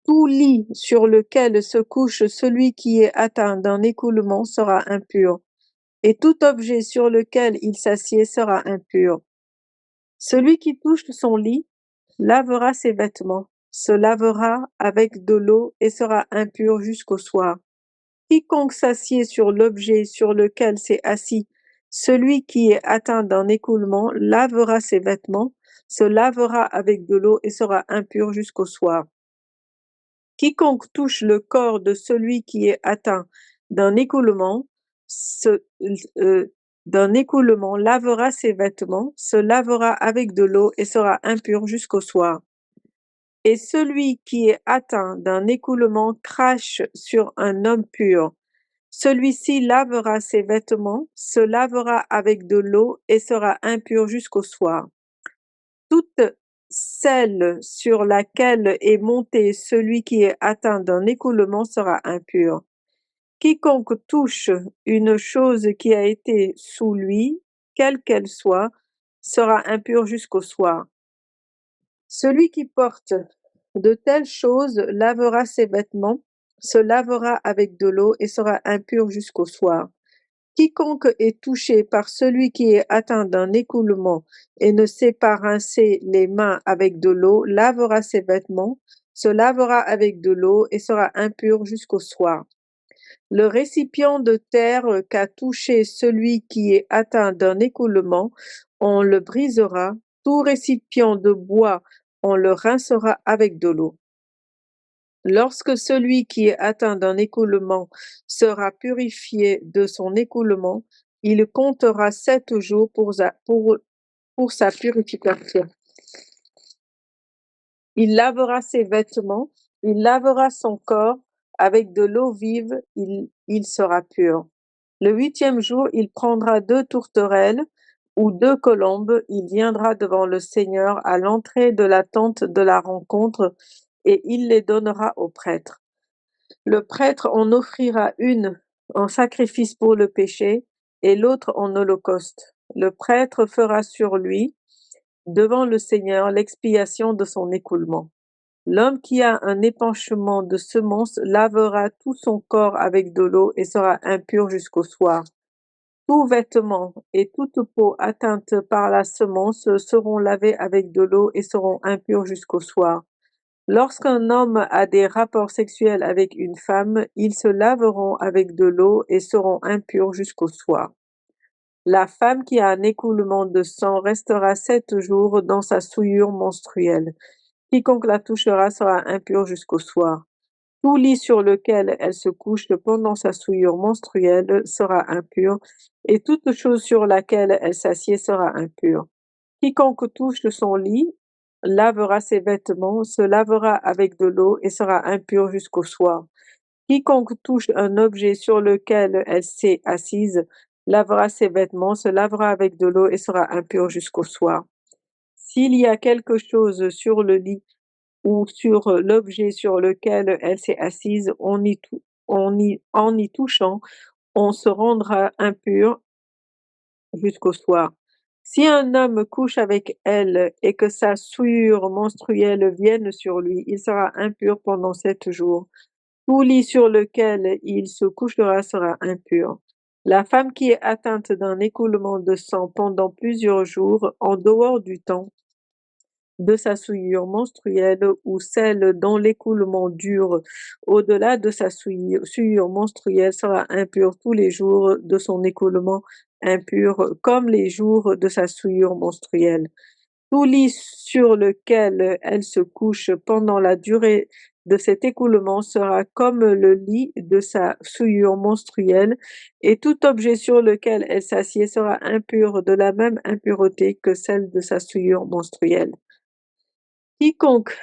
Tout lit sur lequel se couche celui qui est atteint d'un écoulement sera impur, et tout objet sur lequel il s'assied sera impur. Celui qui touche son lit lavera ses vêtements, se lavera avec de l'eau et sera impur jusqu'au soir. Quiconque s'assied sur l'objet sur lequel s'est assis celui qui est atteint d'un écoulement lavera ses vêtements, se lavera avec de l'eau et sera impur jusqu'au soir. Quiconque touche le corps de celui qui est atteint d'un écoulement, lavera ses vêtements, se lavera avec de l'eau et sera impur jusqu'au soir. Et celui qui est atteint d'un écoulement crache sur un homme pur. Celui-ci lavera ses vêtements, se lavera avec de l'eau et sera impur jusqu'au soir. Toute celle sur laquelle est monté celui qui est atteint d'un écoulement sera impur. Quiconque touche une chose qui a été sous lui, quelle qu'elle soit, sera impur jusqu'au soir. Celui qui porte de telles choses lavera ses vêtements, se lavera avec de l'eau et sera impur jusqu'au soir. Quiconque est touché par celui qui est atteint d'un écoulement et ne sait pas rincer les mains avec de l'eau, lavera ses vêtements, se lavera avec de l'eau et sera impur jusqu'au soir. Le récipient de terre qu'a touché celui qui est atteint d'un écoulement, on le brisera. Tout récipient de bois, on le rincera avec de l'eau. Lorsque celui qui est atteint d'un écoulement sera purifié de son écoulement, il comptera 7 jours pour sa purification. Il lavera ses vêtements, il lavera son corps avec de l'eau vive, il sera pur. Le 8e jour, il prendra 2 tourterelles ou 2 colombes, il viendra devant le Seigneur à l'entrée de la tente de la rencontre et il les donnera au prêtre. Le prêtre en offrira une en sacrifice pour le péché et l'autre en holocauste. Le prêtre fera sur lui, devant le Seigneur, l'expiation de son écoulement. L'homme qui a un épanchement de semonce lavera tout son corps avec de l'eau et sera impur jusqu'au soir. Tout vêtement et toute peau atteinte par la semence seront lavés avec de l'eau et seront impurs jusqu'au soir. Lorsqu'un homme a des rapports sexuels avec une femme, ils se laveront avec de l'eau et seront impurs jusqu'au soir. La femme qui a un écoulement de sang restera 7 jours dans sa souillure menstruelle. Quiconque la touchera sera impur jusqu'au soir. Tout lit sur lequel elle se couche pendant sa souillure menstruelle sera impur, et toute chose sur laquelle elle s'assied sera impure. Quiconque touche son lit lavera ses vêtements, se lavera avec de l'eau et sera impur jusqu'au soir. Quiconque touche un objet sur lequel elle s'est assise lavera ses vêtements, se lavera avec de l'eau et sera impur jusqu'au soir. S'il y a quelque chose sur le lit ou sur l'objet sur lequel elle s'est assise, en y touchant, on se rendra impur jusqu'au soir. Si un homme couche avec elle et que sa souillure menstruelle vienne sur lui, il sera impur pendant 7 jours. Tout lit sur lequel il se couchera sera impur. La femme qui est atteinte d'un écoulement de sang pendant plusieurs jours, en dehors du temps de sa souillure menstruelle, ou celle dont l'écoulement dure au-delà de sa souillure menstruelle, sera impure tous les jours de son écoulement, impur comme les jours de sa souillure menstruelle. Tout lit sur lequel elle se couche pendant la durée de cet écoulement sera comme le lit de sa souillure menstruelle, et tout objet sur lequel elle s'assied sera impur de la même impureté que celle de sa souillure menstruelle. Quiconque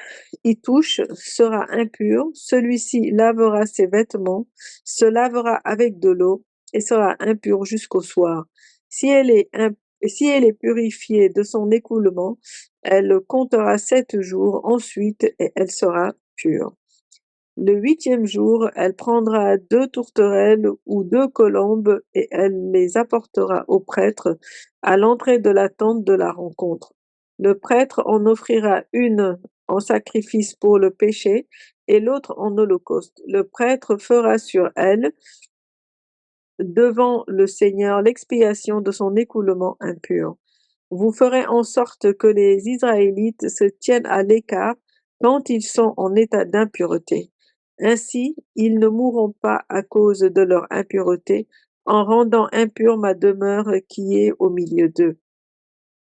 y touche sera impur, celui-ci lavera ses vêtements, se lavera avec de l'eau et sera impur jusqu'au soir. Si elle est purifiée de son écoulement, elle comptera 7 jours, ensuite et elle sera pure. Le 8e jour, elle prendra 2 tourterelles ou 2 colombes et elle les apportera au prêtre à l'entrée de la tente de la rencontre. Le prêtre en offrira une en sacrifice pour le péché et l'autre en holocauste. Le prêtre fera sur elle, devant le Seigneur, l'expiation de son écoulement impur. Vous ferez en sorte que les Israélites se tiennent à l'écart quand ils sont en état d'impureté. Ainsi, ils ne mourront pas à cause de leur impureté, en rendant impure ma demeure qui est au milieu d'eux.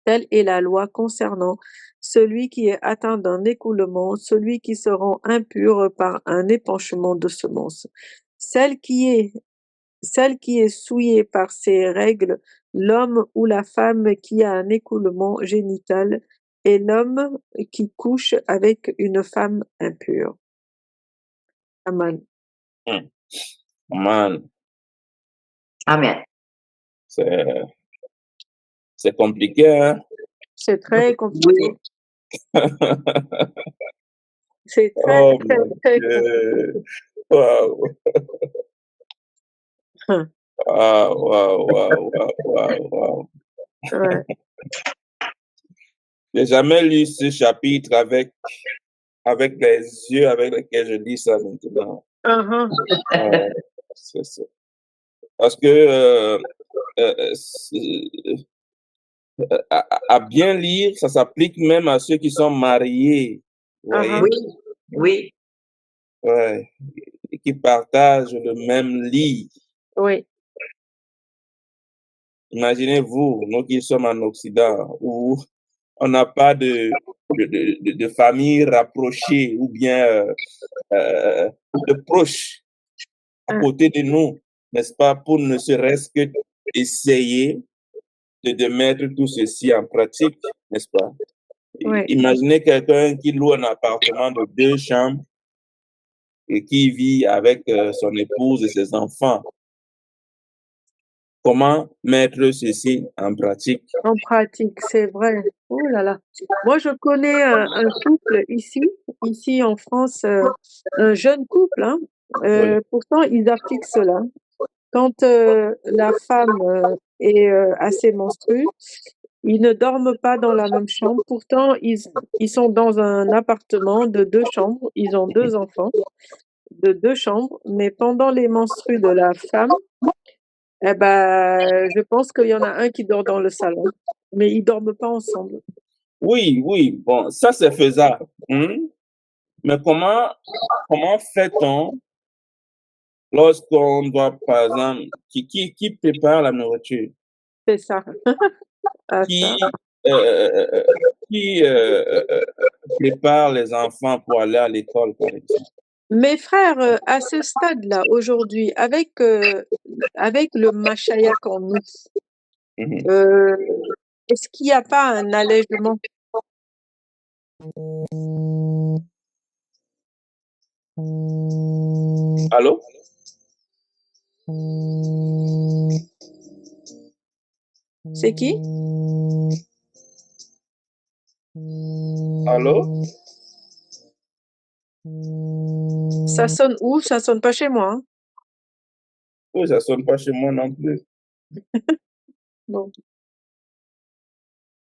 Telle est la loi concernant celui qui est atteint d'un écoulement, celui qui se rend impur par un épanchement de semences. Celle qui est souillée par ces règles, l'homme ou la femme qui a un écoulement génital, et l'homme qui couche avec une femme impure. Amen. Man, Amen. c'est compliqué, hein? C'est très compliqué. C'est très, Oh très, mon très Dieu. compliqué. Waouh, Hein, waouh, waouh, waouh, waouh, waouh. ouais. J'ai jamais lu ce chapitre avec les yeux avec lesquels je lis ça maintenant. Uh-huh. C'est- Parce que à bien lire, ça s'applique même à ceux qui sont mariés, vous Uh-huh. voyez? Oui, oui, Ouais, et qui partagent le même lit. Oui. Imaginez-vous, nous qui sommes en Occident, où on n'a pas de famille rapprochée ou bien de proches à Hein, côté de nous, n'est-ce pas, pour ne serait-ce que essayer de mettre tout ceci en pratique, n'est-ce pas? Oui. Imaginez quelqu'un qui loue un appartement de 2 chambres et qui vit avec son épouse et ses enfants. Comment mettre ceci en pratique? En pratique, c'est vrai. Oh là là. Moi, je connais un couple ici en France, un jeune couple, hein. Oui, Pourtant, ils appliquent cela. Quand la femme est à ses menstrues, ils ne dorment pas dans la même chambre. Pourtant, ils sont dans un appartement de 2 chambres. Ils ont 2 enfants de 2 chambres, mais pendant les menstrues de la femme, eh ben, je pense qu'il y en a un qui dort dans le salon, mais ils dorment pas ensemble. oui, oui, bon, ça c'est faisable. Hein. Mais comment fait-on lorsqu'on doit, par exemple, qui prépare la nourriture? C'est ça. Ah, qui, ça. qui prépare les enfants pour aller à l'école, par exemple. Mes frères, à ce stade-là, aujourd'hui, avec le Mashiach en nous, Mhm. est-ce qu'il n'y a pas un allègement? Allô? C'est qui? Allô? Ça sonne où? Ça sonne pas chez moi, hein? Oui, ça sonne pas chez moi non plus. Bon.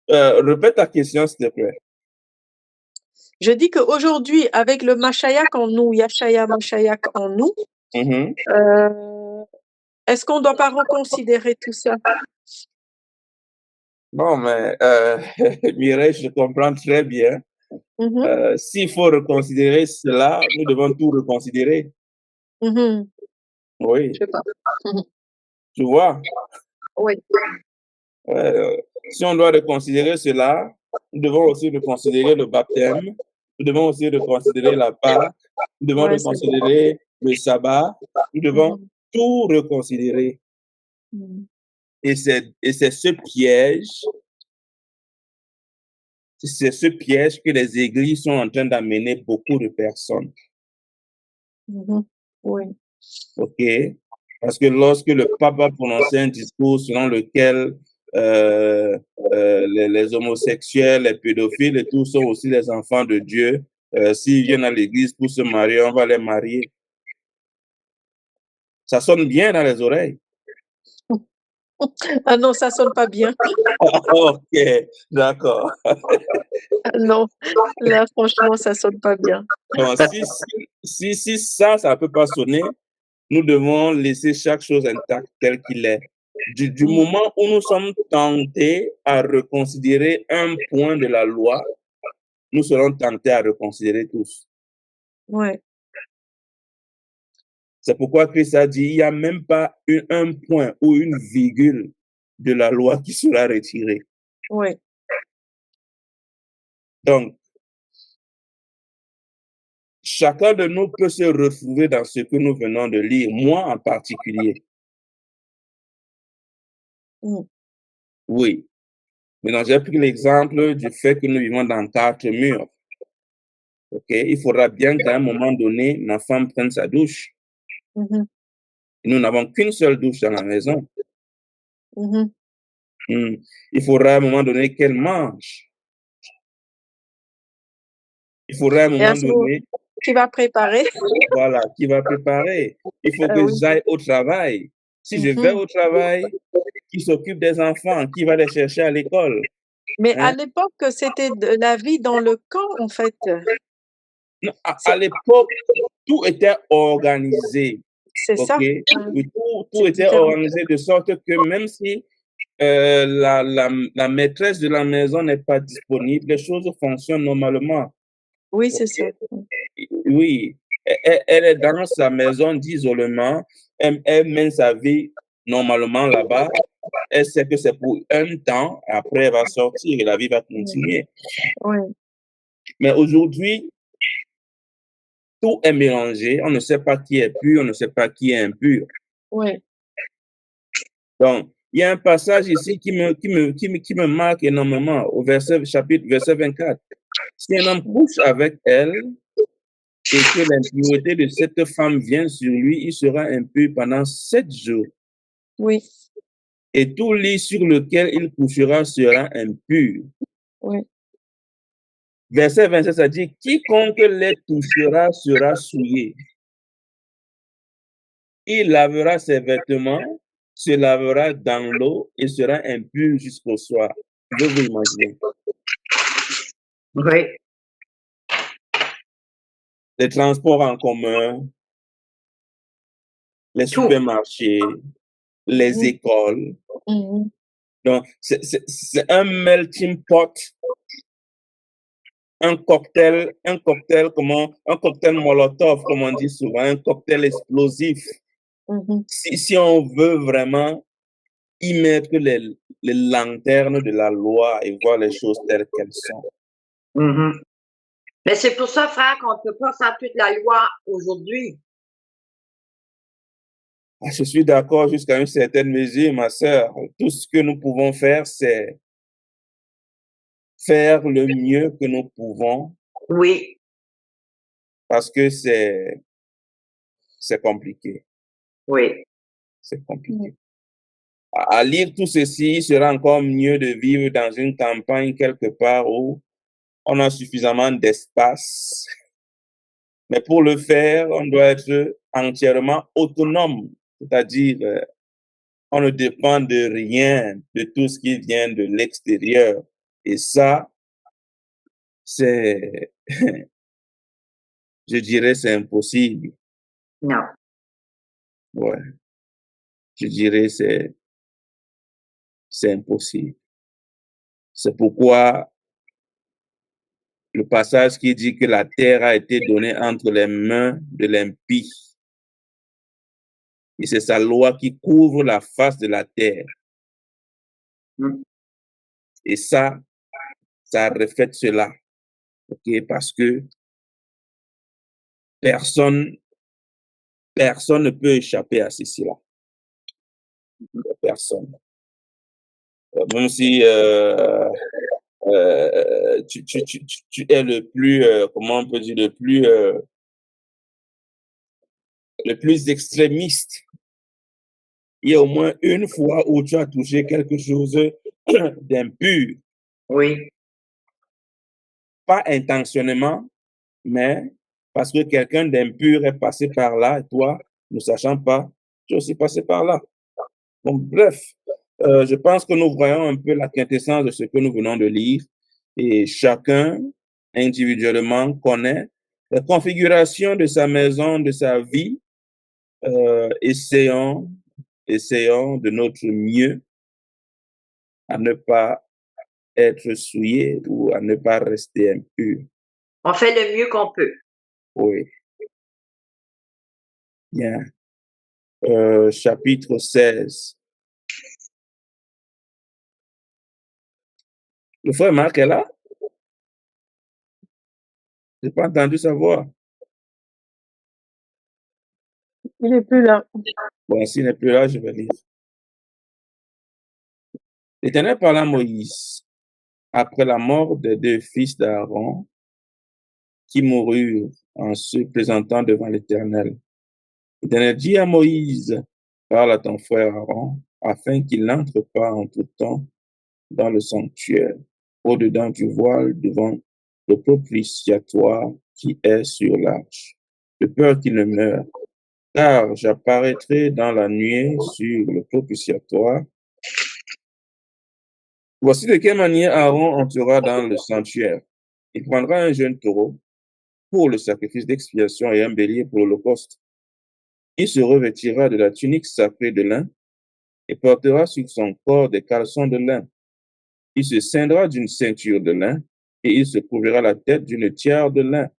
Répète ta question, s'il te plaît. Je dis qu'aujourd'hui, avec le Mashiach en nous, Yashaya Mashiach en nous, Mhm. est-ce qu'on ne doit pas reconsidérer tout ça? Bon, mais Mireille, je comprends très bien. Mhm, S'il faut reconsidérer cela, nous devons tout reconsidérer. mhm. Oui, Je sais pas. Mhm. tu vois. Oui. Si on doit reconsidérer cela, nous devons aussi reconsidérer le baptême, nous devons aussi reconsidérer la Pâque, nous devons Ouais, c'est vrai. reconsidérer le sabbat, nous devons Mhm, tout reconsidérer. mhm. Et c'est ce piège, que les églises sont en train d'amener beaucoup de personnes. Mhm. Oui. OK? Parce que lorsque le pape va prononcer un discours selon lequel les homosexuels, les pédophiles et tout sont aussi les enfants de Dieu, s'ils viennent à l'église pour se marier, on va les marier. Ça sonne bien dans les oreilles. Ah non, ça sonne pas bien. OK, d'accord. Ah non, là, franchement, ça sonne pas bien. Donc, si ça ne peut pas sonner, nous devons laisser chaque chose intacte tel qu'il est. Du Mhm. moment où nous sommes tentés à reconsidérer un point de la loi, nous serons tentés à reconsidérer tous. Ouais. C'est pourquoi Christ a dit, il n'y a même pas un point ou une virgule de la loi qui sera retirée. Ouais. Donc, chacun de nous peut se retrouver dans ce que nous venons de lire, moi en particulier. Mhm. Oui. Maintenant, j'ai pris l'exemple du fait que nous vivons dans 4 murs. OK? Il faudra bien qu'à un moment donné, ma femme prenne sa douche. Mhm. Nous n'avons qu'une seule douche dans la maison. Mhm. Il faudra à un moment donné qu'elle mange. Il faudra à un Et à moment ce moment, donné, qui va préparer? voilà, qui va préparer. Il faut que Oui. j'aille au travail. Si je vais Mhm. au travail, qui s'occupe des enfants, qui va les chercher à l'école. Mais à Hein? l'époque, c'était de la vie dans le camp, en fait. Non, à C'est l'époque, tout était organisé. c'est OK? ça. Oui, tout C'est était différent. organisé de sorte que même si la maîtresse de la maison n'est pas disponible, les choses fonctionnent normalement. Oui, OK? c'est ça. Oui, elle est dans sa maison d'isolement, elle mène sa vie normalement là-bas, elle sait que c'est pour un temps, après elle va sortir et la vie va continuer. Oui. Mais aujourd'hui, tout est mélangé, on ne sait pas qui est pur, on ne sait pas qui est impur. Oui. Donc, il y a un passage ici qui me marque énormément au verset 24. Si un homme couche avec elle et que l'impureté de cette femme vient sur lui, il sera impur pendant 7 jours. Oui. Et tout lit sur lequel il couchera sera impur. Oui. Verset 27, ça dit, quiconque les touchera sera souillé. Il lavera ses vêtements, se lavera dans l'eau et sera impur jusqu'au soir. Pouvez-vous imaginer? Oui. Les transports en commun, les Tout. supermarchés, les Mhm. écoles. Mhm. Donc, c'est un melting pot, un cocktail molotov, comme on dit souvent, un cocktail explosif. Mhm. Si on veut vraiment y mettre les lanternes de la loi et voir les choses telles qu'elles sont. Mhm. Mais c'est pour ça, frère, qu'on ne peut pas faire toute la loi aujourd'hui. Je suis d'accord jusqu'à une certaine mesure, ma sœur. Tout ce que nous pouvons faire, c'est faire le mieux que nous pouvons Oui, parce que c'est compliqué. oui. C'est compliqué. À lire tout ceci, il sera encore mieux de vivre dans une campagne quelque part où on a suffisamment d'espace. Mais pour le faire, on doit être entièrement autonome, c'est-à-dire on ne dépend de rien, de tout ce qui vient de l'extérieur. Et ça, c'est, je dirais, c'est impossible. Non. Ouais, je dirais, c'est impossible. C'est pourquoi le passage qui dit que la terre a été donnée entre les mains de l'impie. Et c'est sa loi qui couvre la face de la terre. Mm. Et ça reflète cela. Okay? Parce que personne ne peut échapper à ceci-là. Personne. Même si tu es le plus, comment on peut dire, le plus extrémiste, il y a au moins une fois où tu as touché quelque chose d'impur. Oui. Pas intentionnellement, mais parce que quelqu'un d'impur est passé par là et toi, ne sachant pas, tu es aussi passé par là. Donc, bref, je pense que nous voyons un peu la quintessence de ce que nous venons de lire et chacun individuellement connaît la configuration de sa maison, de sa vie. Essayons de notre mieux à ne pas être souillé ou à ne pas rester impur. On fait le mieux qu'on peut. Oui, bien. Chapitre 16. Le frère Marc est là? Je n'ai pas entendu sa voix. Il n'est plus là. Bon, s'il n'est plus là, je vais lire. L'Éternel parla à Moïse après la mort des deux fils d'Aaron qui moururent en se présentant devant l'Éternel. L'Éternel dit à Moïse, parle à ton frère Aaron, afin qu'il n'entre pas en tout temps dans le sanctuaire, au-dedans du voile devant le propitiatoire qui est sur l'arche, de peur qu'il ne meure. Car j'apparaîtrai dans la nuée sur le propitiatoire. Voici de quelle manière Aaron entrera dans le sanctuaire. Il prendra un jeune taureau pour le sacrifice d'expiation et un bélier pour l'holocauste. Il se revêtira de la tunique sacrée de lin et portera sur son corps des caleçons de lin. Il se ceindra d'une ceinture de lin et il se couvrira la tête d'une tiare de lin.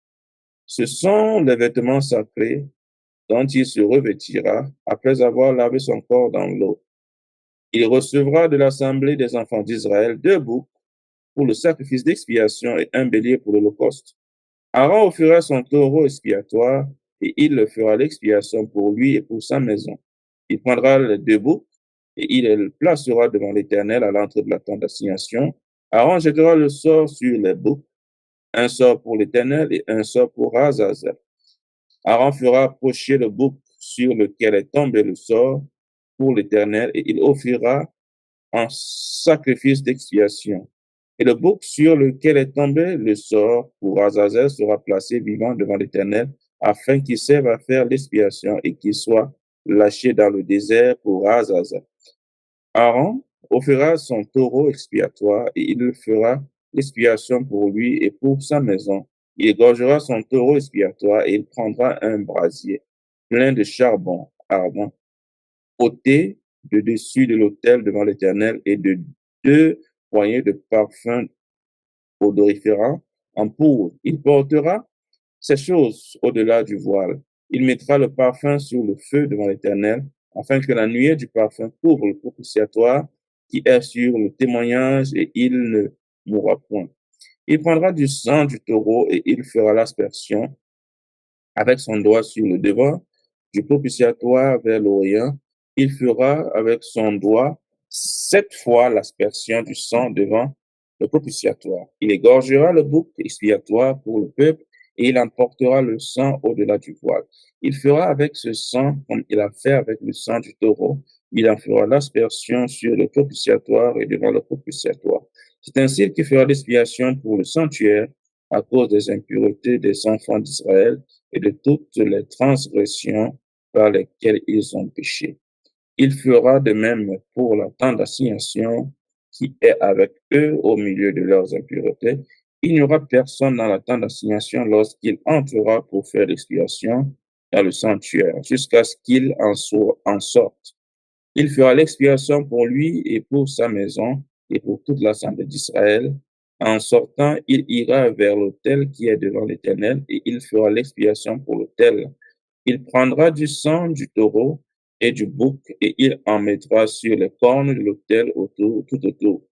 Ce sont les vêtements sacrés dont il se revêtira après avoir lavé son corps dans l'eau. Il recevra de l'assemblée des enfants d'Israël 2 boucs pour le sacrifice d'expiation et un bélier pour l'holocauste. Aaron offrira son taureau expiatoire et il le fera l'expiation pour lui et pour sa maison. Il prendra les 2 boucs et il les placera devant l'Éternel à l'entrée de la tente d'assignation. Aaron jettera le sort sur les boucs, un sort pour l'Éternel et un sort pour Azazel. Aaron fera approcher le bouc sur lequel est tombé le sort pour l'Éternel et il offrira un sacrifice d'expiation. Et le bouc sur lequel est tombé le sort pour Azazel sera placé vivant devant l'Éternel afin qu'il serve à faire l'expiation et qu'il soit lâché dans le désert pour Azazel. Aaron offrira son taureau expiatoire et il fera l'expiation pour lui et pour sa maison. Il égorgera son taureau expiatoire et il prendra un brasier plein de charbon ardent, ôté de dessus de l'autel devant l'Éternel et de 2 poignées de parfum odoriférant en poudre. Il portera ces choses au-delà du voile. Il mettra le parfum sur le feu devant l'Éternel afin que la nuée du parfum couvre le propitiatoire qui est sur le témoignage et il ne mourra point. Il prendra du sang du taureau et il fera l'aspersion avec son doigt sur le devant du propitiatoire vers l'Orient. Il fera avec son doigt 7 fois l'aspersion du sang devant le propitiatoire. Il égorgera le bouc expiatoire pour le peuple et il emportera le sang au-delà du voile. Il fera avec ce sang comme il a fait avec le sang du taureau. Il en fera l'aspersion sur le propitiatoire et devant le propitiatoire. C'est ainsi qu'il fera l'expiation pour le sanctuaire à cause des impuretés des enfants d'Israël et de toutes les transgressions par lesquelles ils ont péché. Il fera de même pour la tente d'assignation qui est avec eux au milieu de leurs impuretés. Il n'y aura personne dans la tente d'assignation lorsqu'il entrera pour faire l'expiation dans le sanctuaire, jusqu'à ce qu'il en sorte. Il fera l'expiation pour lui et pour sa maison et pour toute l'assemblée d'Israël. En sortant, il ira vers l'autel qui est devant l'Éternel et il fera l'expiation pour l'autel. Il prendra du sang du taureau et du bouc et il en mettra sur les cornes de l'autel tout autour.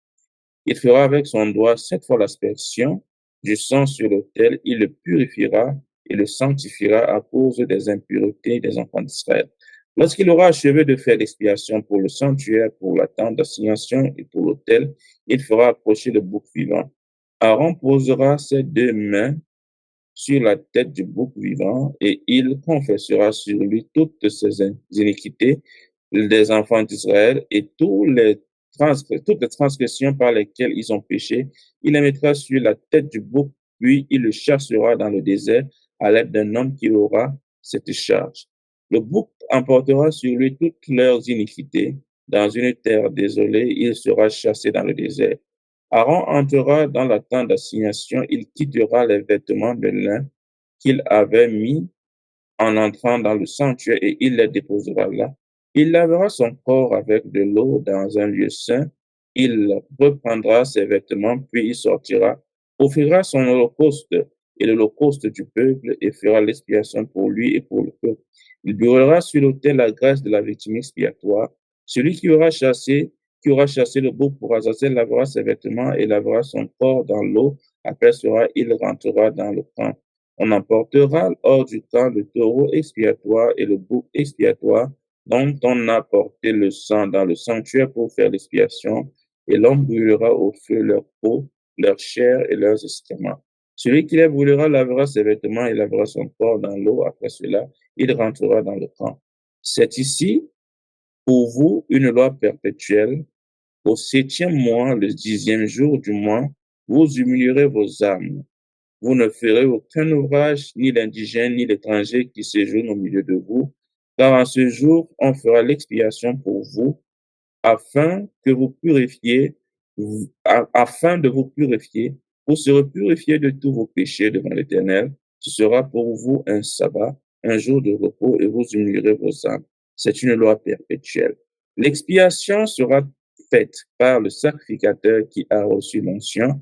Il fera avec son doigt 7 fois l'aspersion du sang sur l'autel. Il le purifiera et le sanctifiera à cause des impuretés des enfants d'Israël. Lorsqu'il aura achevé de faire l'expiation pour le sanctuaire, pour la tente d'assignation et pour l'autel, il fera approcher le bouc vivant. Aaron posera ses 2 mains sur la tête du bouc vivant et il confessera sur lui toutes ses iniquités des enfants d'Israël et toutes les transgressions par lesquelles ils ont péché. Il les mettra sur la tête du bouc, puis il le chassera dans le désert à l'aide d'un homme qui aura cette charge. Le bouc emportera sur lui toutes leurs iniquités. Dans une terre désolée, il sera chassé dans le désert. Aaron entrera dans la tente d'assignation, il quittera les vêtements de lin qu'il avait mis en entrant dans le sanctuaire et il les déposera là. Il lavera son corps avec de l'eau dans un lieu saint. Il reprendra ses vêtements, puis il sortira, offrira son holocauste et l'holocauste du peuple et fera l'expiation pour lui et pour le peuple. Il brûlera sur l'autel la graisse de la victime expiatoire. Celui qui aura chassé le bouc pour Azazel lavera ses vêtements et lavera son corps dans l'eau. Après cela, il rentrera dans le camp. On emportera hors du camp le taureau expiatoire et le bouc expiatoire dont on a porté le sang dans le sanctuaire pour faire l'expiation, et l'homme brûlera au feu leur peau, leur chair et leurs excréments. Celui qui les brûlera lavera ses vêtements et lavera son corps dans l'eau. Après cela, il rentrera dans le camp. C'est ici, pour vous, une loi perpétuelle. Au 7e mois, le 10e jour du mois, vous humilierez vos âmes. Vous ne ferez aucun ouvrage, ni l'indigène, ni l'étranger qui séjourne au milieu de vous, car en ce jour, on fera l'expiation pour vous, afin de vous purifier, vous serez purifiés de tous vos péchés devant l'Éternel. Ce sera pour vous un sabbat, un jour de repos, et vous humilierez vos âmes. C'est une loi perpétuelle. L'expiation sera faite par le sacrificateur qui a reçu l'onction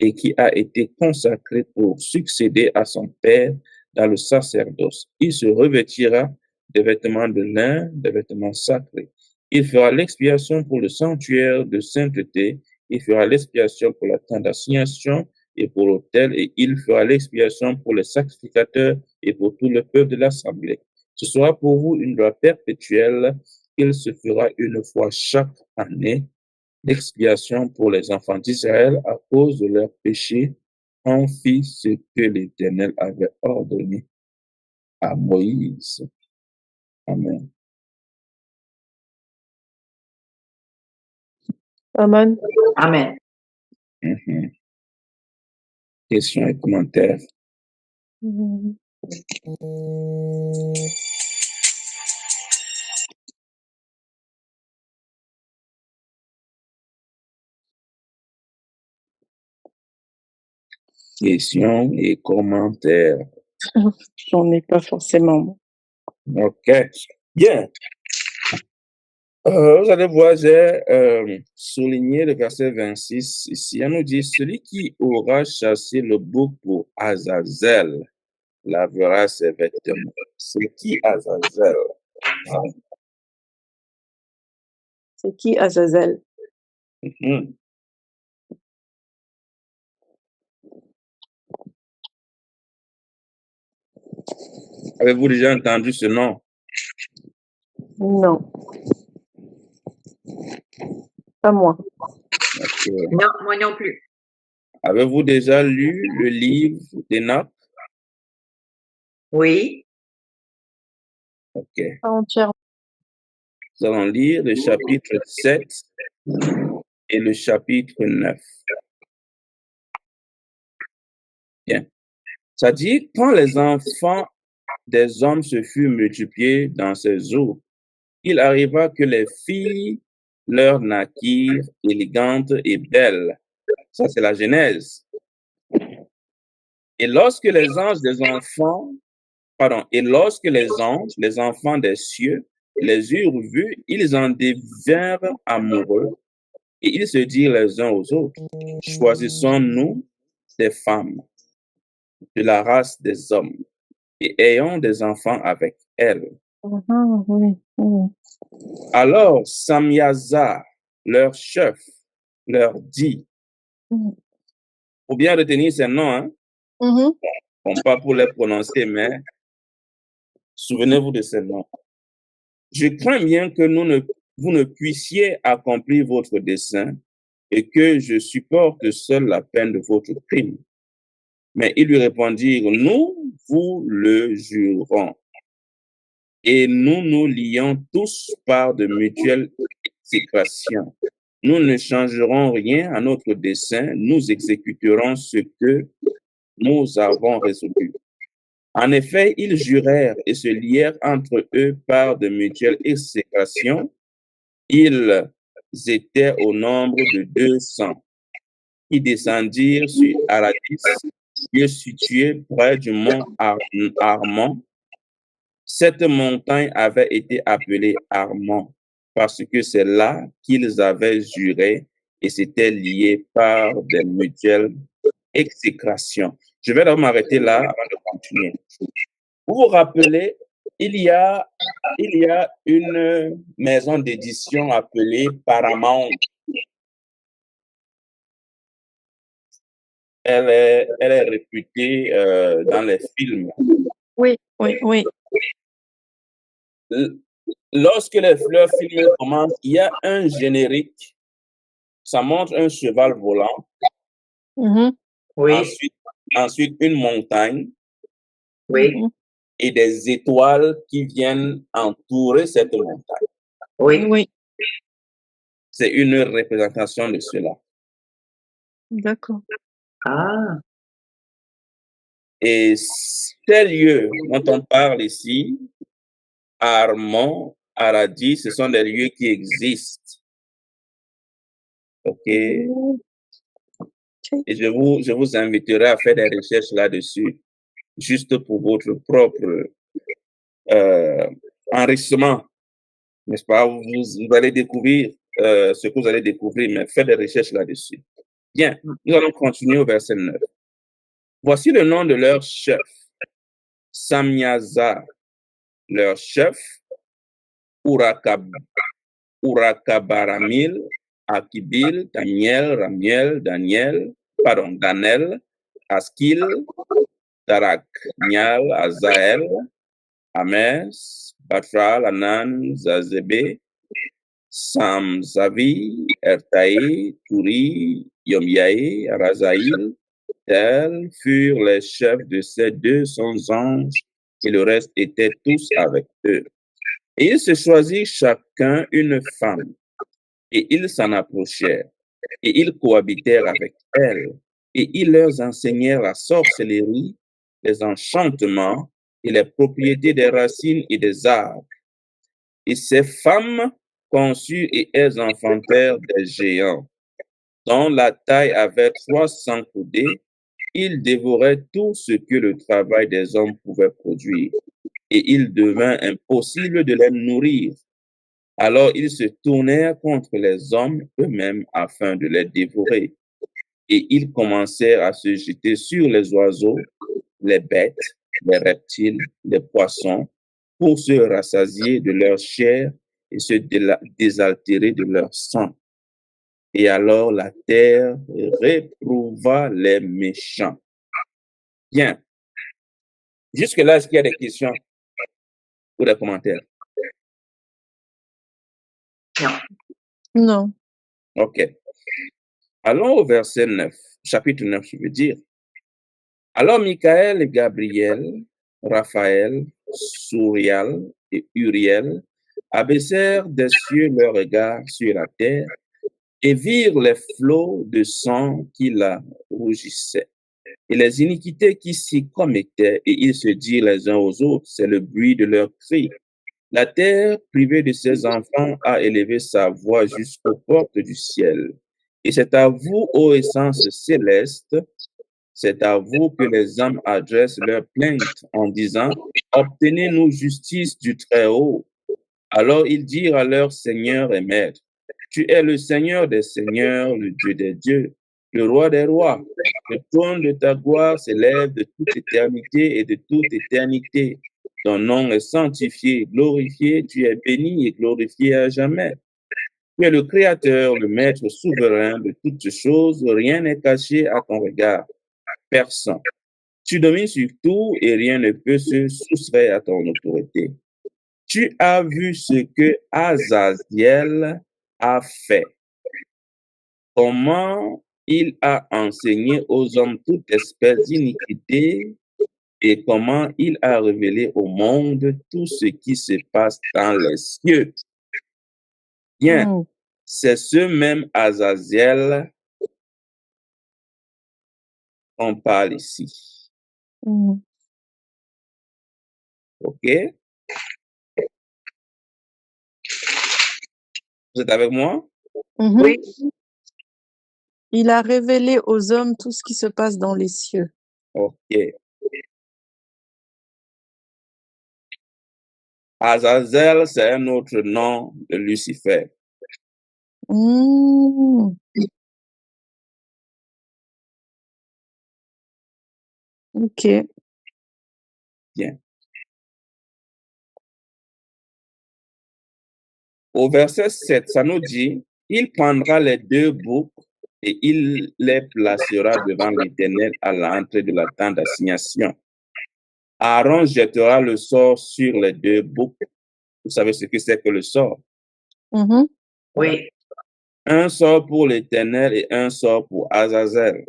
et qui a été consacré pour succéder à son père dans le sacerdoce. Il se revêtira des vêtements de lin, des vêtements sacrés. Il fera l'expiation pour le sanctuaire de sainteté. Il fera l'expiation pour la tente d'assignation et pour l'autel, et il fera l'expiation pour les sacrificateurs et pour tout le peuple de l'assemblée. Ce sera pour vous une loi perpétuelle. Il se fera une fois chaque année l'expiation pour les enfants d'Israël à cause de leurs péchés. On fit ce que l'Éternel avait ordonné à Moïse. Amen. Amen. Amen. Questions et commentaires? Mhm. Questions et commentaires? J'en ai pas forcément. OK. Bien. Vous allez voir, j'ai souligné le verset 26 ici. Elle nous dit, celui qui aura chassé le bouc pour Azazel lavera ses vêtements. C'est qui Azazel? C'est qui Azazel? Mhm. Avez-vous déjà entendu ce nom? Non. Pas moi. Ok. Non, moi non plus. Avez-vous déjà lu le livre d'Enoch? Oui. Ok. Pas entièrement. Nous allons lire le chapitre 7 et le chapitre 9. Bien. Ça dit, quand les enfants des hommes se furent multipliés dans ces eaux, il arriva que les filles leur naquirent élégantes et belles. Ça, c'est la Genèse. Et lorsque les anges des enfants, et lorsque les anges, les enfants des cieux, les eurent vus, ils en devinrent amoureux et ils se dirent les uns aux autres, choisissons-nous des femmes de la race des hommes et ayons des enfants avec elles. Oui, oui. Alors Samyaza, leur chef, leur dit, faut bien retenir ces noms, hein? Bon, pas pour les prononcer, mais souvenez-vous de ces noms. Je crains bien que vous ne puissiez accomplir votre dessein et que je supporte seul la peine de votre crime. Mais ils lui répondirent, nous vous le jurons. Et nous nous lions tous par de mutuelles exécrations. Nous ne changerons rien à notre dessein, nous exécuterons ce que nous avons résolu. En effet, ils jurèrent et se lièrent entre eux par de mutuelles exécrations. Ils étaient au nombre de 200 qui descendirent sur Aradis, lieu situé près du mont Armon. Cette montagne avait été appelée Armon parce que c'est là qu'ils avaient juré et s'étaient liés par des mutuelles exécrations. Je vais donc m'arrêter là avant de continuer. Vous vous rappelez, il y a une maison d'édition appelée Paramount. Elle est réputée dans les films. Oui, oui, oui. Lorsque leurs films commencent, il y a un générique. Ça montre un cheval volant. Oui. Ensuite, une montagne. Oui. Et des étoiles qui viennent entourer cette montagne. Oui. Oui. C'est une représentation de cela. D'accord. Ah. Et ces lieux dont on parle ici, Armon, Aradis, ce sont des lieux qui existent. OK? Et je vous inviterai à faire des recherches là-dessus, juste pour votre propre enrichissement. N'est-ce pas? Vous allez découvrir ce que vous allez découvrir, mais faites des recherches là-dessus. Bien, nous allons continuer au verset 9. Voici le nom de leur chef, Samyaza, leur chef, Urakabaramil, Akibil, Danel, Askil, Daraknyal, Azael, Ames, Batral, Anan, Zazebe, Samzavi, Ertaï, Turi, Yomyaï, Razaïl. Tels furent les chefs de ces 200 anges et le reste étaient tous avec eux. Et ils se choisirent chacun une femme et ils s'en approchèrent et ils cohabitèrent avec elles et ils leur enseignèrent la sorcellerie, les enchantements et les propriétés des racines et des arbres. Et ces femmes conçurent et elles enfantèrent des géants dont la taille avait 300 coudées. Ils dévoraient tout ce que le travail des hommes pouvait produire, et il devint impossible de les nourrir. Alors ils se tournèrent contre les hommes eux-mêmes afin de les dévorer. Et ils commencèrent à se jeter sur les oiseaux, les bêtes, les reptiles, les poissons, pour se rassasier de leur chair et se désaltérer de leur sang. Et alors la terre réprouva les méchants. Bien. Jusque-là, est-ce qu'il y a des questions ou des commentaires? Non. Non. OK. Allons au verset 9, chapitre 9, je veux dire. Alors Michaël et Gabriel, Raphaël, Souriel et Uriel abaissèrent des cieux leurs regards sur la terre et virent les flots de sang qui la rougissaient et les iniquités qui s'y commettaient, et ils se dirent les uns aux autres, c'est le bruit de leurs cris. La terre, privée de ses enfants, a élevé sa voix jusqu'aux portes du ciel. Et c'est à vous, ô essence céleste, c'est à vous que les âmes adressent leurs plaintes en disant, obtenez-nous justice du Très-Haut. Alors ils dirent à leur Seigneur et Maître, tu es le Seigneur des seigneurs, le Dieu des dieux, le roi des rois. Le trône de ta gloire s'élève de toute éternité et de toute éternité. Ton nom est sanctifié, glorifié, tu es béni et glorifié à jamais. Tu es le Créateur, le Maître souverain de toutes choses, rien n'est caché à ton regard. Personne. Tu domines sur tout et rien ne peut se soustraire à ton autorité. Tu as vu ce que Azaziel a fait. Comment il a enseigné aux hommes toute espèce d'iniquité et comment il a révélé au monde tout ce qui se passe dans les cieux. Bien, c'est ce même Azaziel qu'on parle ici. OK? Vous êtes avec moi? Oui. Il a révélé aux hommes tout ce qui se passe dans les cieux. OK. Azazel, c'est un autre nom de Lucifer. OK. Bien. Au verset 7, ça nous dit, il prendra les deux boucs et il les placera devant l'Éternel à l'entrée de la tente d'assignation. Aaron jettera le sort sur les deux boucs. Vous savez ce que c'est que le sort? Oui. Un sort pour l'Éternel et un sort pour Azazel.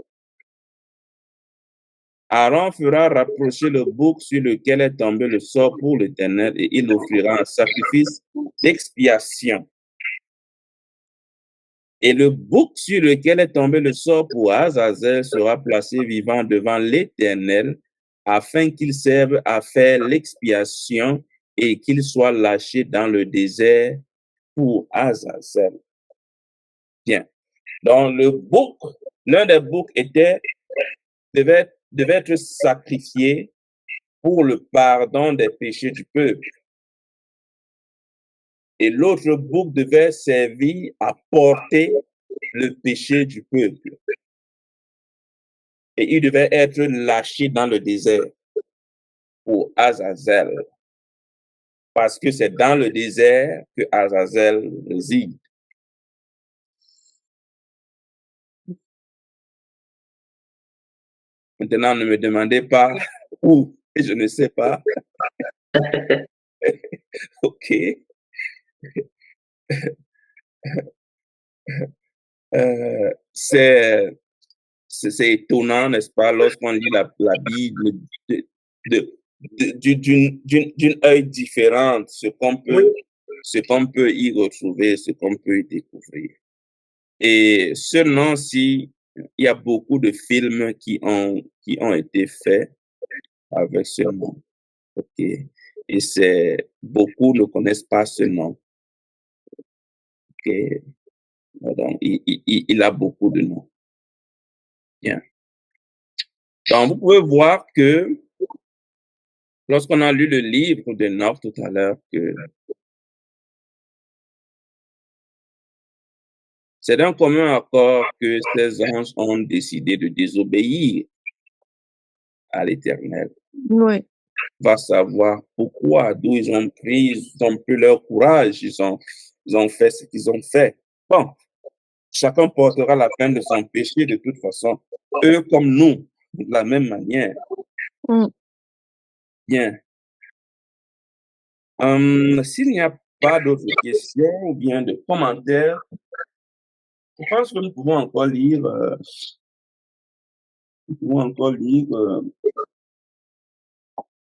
Aaron fera rapprocher le bouc sur lequel est tombé le sort pour l'Éternel et il offrira un sacrifice d'expiation. Et le bouc sur lequel est tombé le sort pour Azazel sera placé vivant devant l'Éternel afin qu'il serve à faire l'expiation et qu'il soit lâché dans le désert pour Azazel. Bien. Donc, le bouc, l'un des boucs devait être sacrifié pour le pardon des péchés du peuple. Et l'autre bouc devait servir à porter le péché du peuple. Et il devait être lâché dans le désert pour Azazel. Parce que c'est dans le désert que Azazel réside. Maintenant, ne me demandez pas où, je ne sais pas. OK. C'est étonnant, n'est-ce pas, lorsqu'on lit la Bible d'une œil différente, ce qu'on peut y retrouver, ce qu'on peut y découvrir. Et ce nom-ci, il y a beaucoup de films qui ont été faits avec ce nom. OK. Et beaucoup ne connaissent pas ce nom. OK. Donc, il a beaucoup de noms. Bien. Donc, vous pouvez voir que lorsqu'on a lu le livre de Nob tout à l'heure, que c'est d'un commun accord que ces anges ont décidé de désobéir à l'Éternel. Oui. va savoir pourquoi, d'où ils ont pris leur courage, ils ont fait ce qu'ils ont fait. Bon, chacun portera la peine de son péché de toute façon, eux comme nous, de la même manière. Mm. Bien. S'il n'y a pas d'autres questions ou bien de commentaires, je pense que nous pouvons encore lire,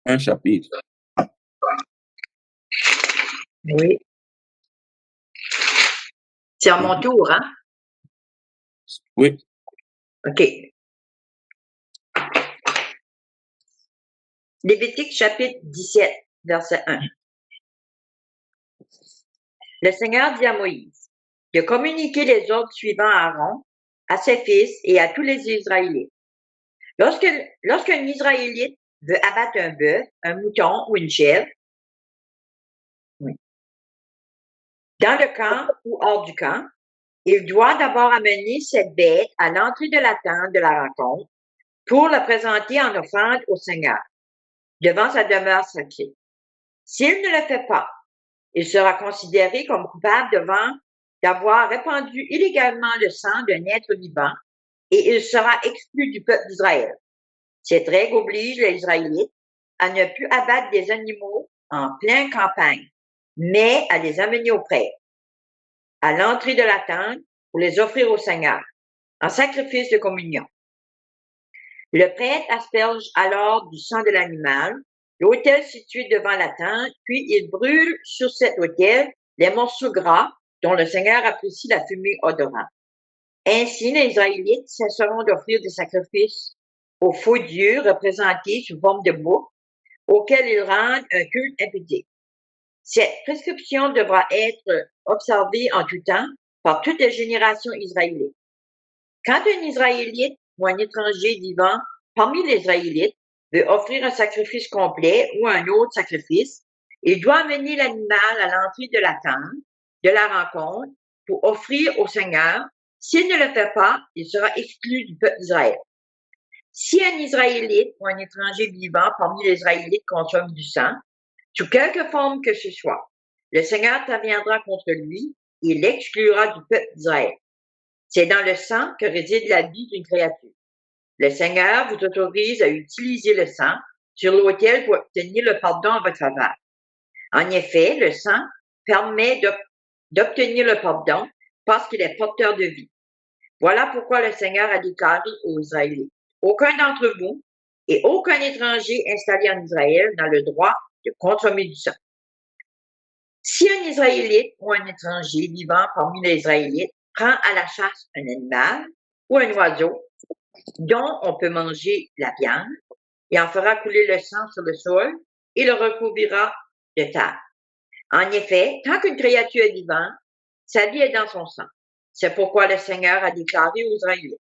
un chapitre. Oui. C'est à mon tour, hein? Oui. OK. Lévitique chapitre 17, verset 1. Le Seigneur dit à Moïse de communiquer les ordres suivants à Aaron, à ses fils et à tous les Israélites. Lorsqu'un Israélite veut abattre un bœuf, un mouton ou une chèvre, dans le camp ou hors du camp, il doit d'abord amener cette bête à l'entrée de la tente de la rencontre pour la présenter en offrande au Seigneur, devant sa demeure sacrée. S'il ne le fait pas, il sera considéré comme coupable d'avoir répandu illégalement le sang d'un être vivant et il sera exclu du peuple d'Israël. Cette règle oblige les Israélites à ne plus abattre des animaux en pleine campagne, mais à les amener au prêtre, à l'entrée de la tente pour les offrir au Seigneur, en sacrifice de communion. Le prêtre asperge alors du sang de l'animal l'autel situé devant la tente, puis il brûle sur cet autel les morceaux gras dont le Seigneur apprécie la fumée odorante. Ainsi, les Israélites cesseront d'offrir des sacrifices aux faux dieux représentés sous forme de bouc, auxquels ils rendent un culte impudique. Cette prescription devra être observée en tout temps par toutes les générations israélites. Quand un Israélite ou un étranger vivant parmi les Israélites veut offrir un sacrifice complet ou un autre sacrifice, il doit amener l'animal à l'entrée de la tente de la rencontre pour offrir au Seigneur. S'il ne le fait pas, il sera exclu du peuple d'Israël. Si un Israélite ou un étranger vivant parmi les Israélites consomme du sang, sous quelque forme que ce soit, le Seigneur interviendra contre lui et l'exclura du peuple d'Israël. C'est dans le sang que réside la vie d'une créature. Le Seigneur vous autorise à utiliser le sang sur l'autel pour obtenir le pardon en votre faveur. En effet, le sang permet d'obtenir le pardon parce qu'il est porteur de vie. Voilà pourquoi le Seigneur a déclaré aux Israélites, aucun d'entre vous et aucun étranger installé en Israël n'a le droit de consommer du sang. Si un Israélite ou un étranger vivant parmi les Israélites prend à la chasse un animal ou un oiseau dont on peut manger la viande et en fera couler le sang sur le sol et le recouvrira de terre. En effet, tant qu'une créature est vivante, sa vie est dans son sang. C'est pourquoi le Seigneur a déclaré aux Israélites,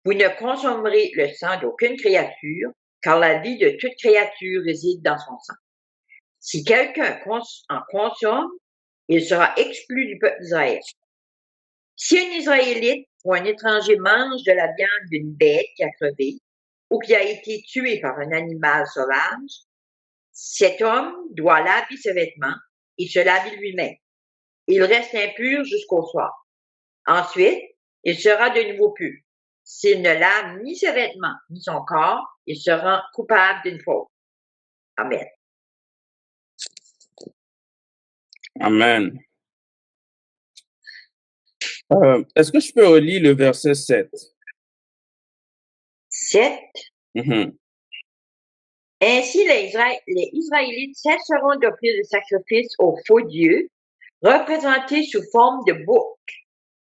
vous ne consommerez le sang d'aucune créature, car la vie de toute créature réside dans son sang. Si quelqu'un en consomme, il sera exclu du peuple d'Israël. Si un Israélite ou un étranger mange de la viande d'une bête qui a crevé ou qui a été tuée par un animal sauvage, cet homme doit laver ses vêtements et se laver lui-même. Il reste impur jusqu'au soir. Ensuite, il sera de nouveau pur. S'il ne lave ni ses vêtements ni son corps, il sera coupable d'une faute. Amen. Amen. Est-ce que je peux relire le verset 7? 7. Mhm. Ainsi, les Israélites cesseront d'offrir des sacrifices aux faux dieux, représentés sous forme de bouc,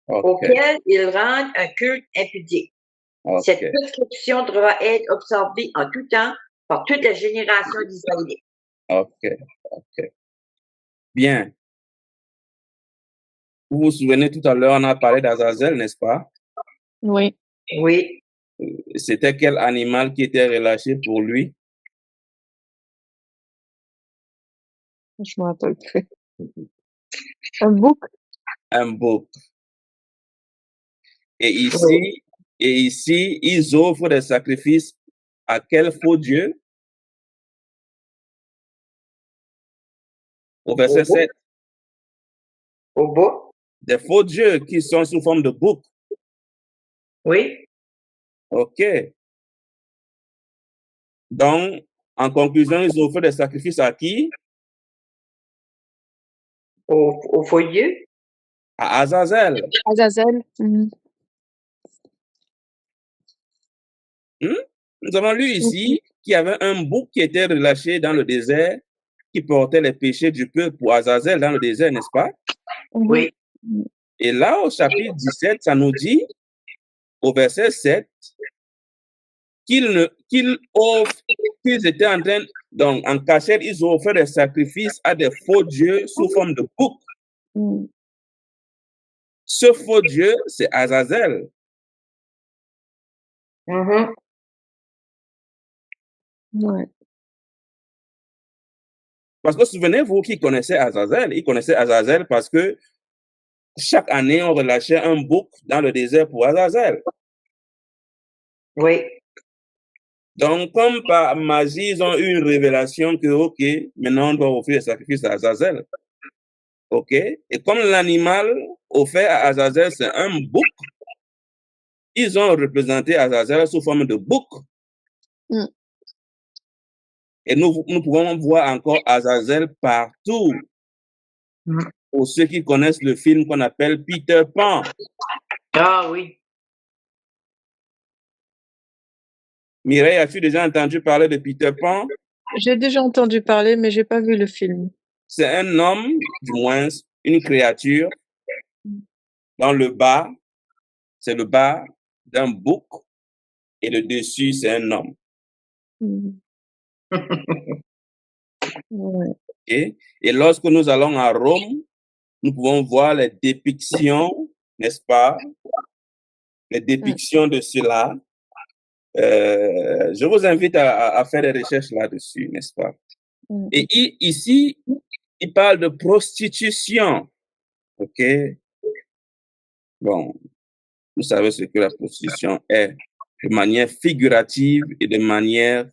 auxquels ils rendent un culte impudique. Cette prescription devra être observée en tout temps par toutes les générations d'Israélites. OK. Bien. Vous vous souvenez, tout à l'heure, on a parlé d'Azazel, n'est-ce pas? Oui. Oui. C'était quel animal qui était relâché pour lui? Je me rappelle plus. Un bouc. Un bouc. Et ici, ils offrent des sacrifices à quel faux dieu? Au verset Au bout. 7. Au bout. Des faux dieux qui sont sous forme de bouc. Oui. OK. Donc, en conclusion, ils offrent des sacrifices à qui? Au faux Dieu. À Azazel. Azazel. Mhm. Nous avons lu ici qu'il y avait un bouc qui était relâché dans le désert, qui portait les péchés du peuple pour Azazel dans le désert, n'est-ce pas? Oui. Et là, au chapitre 17, ça nous dit, au verset 7, qu'ils étaient en train, donc en cachette, ils ont offert des sacrifices à des faux dieux sous forme de bouc. Ce faux dieu, c'est Azazel. Mhm. Ouais. Parce que souvenez-vous qu'ils connaissaient Azazel. Ils connaissaient Azazel parce que chaque année, on relâchait un bouc dans le désert pour Azazel. Oui. Donc, comme par magie, ils ont eu une révélation que, OK, maintenant on doit offrir des sacrifices à Azazel. OK? Et comme l'animal offert à Azazel, c'est un bouc, ils ont représenté Azazel sous forme de bouc. Et nous pouvons voir encore Azazel partout. Pour ceux qui connaissent le film qu'on appelle Peter Pan. Ah oui. Mireille, as-tu déjà entendu parler de Peter Pan? J'ai déjà entendu parler, mais j'ai pas vu le film. C'est un homme, du moins une créature, dans le bas, c'est le bas d'un bouc, et le dessus, c'est un homme. Ouais. Okay? Et lorsque nous allons à Rome, nous pouvons voir les dépictions, n'est-ce pas? Les dépictions de cela. Je vous invite à faire des recherches là-dessus, n'est-ce pas? Et ici, il parle de prostitution. OK? Bon, vous savez ce que la prostitution est de manière figurative et de manière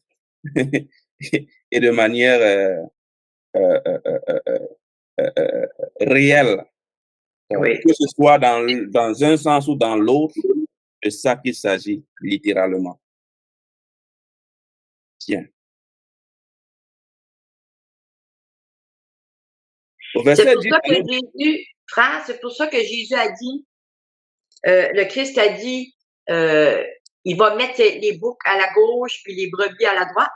et de manière réelle. Oui. Que ce soit dans un sens ou dans l'autre, c'est ça qu'il s'agit littéralement. Tiens. Au verset C'est pour 10, ça que Jésus, frère, c'est pour ça que Jésus a dit, le Christ a dit, il va mettre les boucs à la gauche puis les brebis à la droite.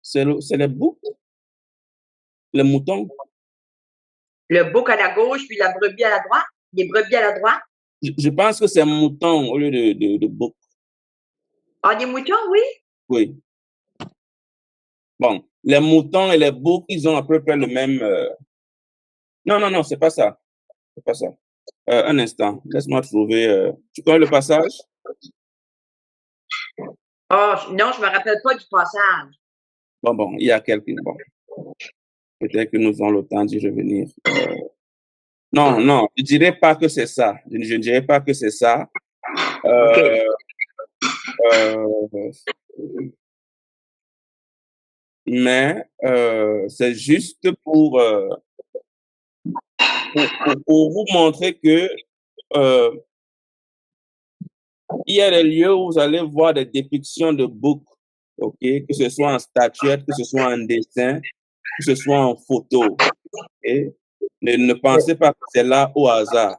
c'est les boucs, les moutons. Le bouc à la gauche puis la brebis à la droite. Les brebis à la droite. Je pense que c'est mouton au lieu de bouc. Ah, des moutons, oui. Oui. Bon, les moutons et les boucs, ils ont à peu près le même. Non, c'est pas ça. C'est pas ça. Un instant, laisse-moi trouver. Tu connais le passage? Ah, non, je me rappelle pas du passage. Bon, il y a quelques. Bon, peut-être que nous avons le temps d'y revenir. Non, je dirais pas que c'est ça. Je ne dirais pas que c'est ça. OK. Mais c'est juste pour vous montrer que il y a des lieux où vous allez voir des dépictions de boucs, OK? Que ce soit en statuette, que ce soit en dessin, que ce soit en photo. Et ne pensez pas que c'est là au hasard.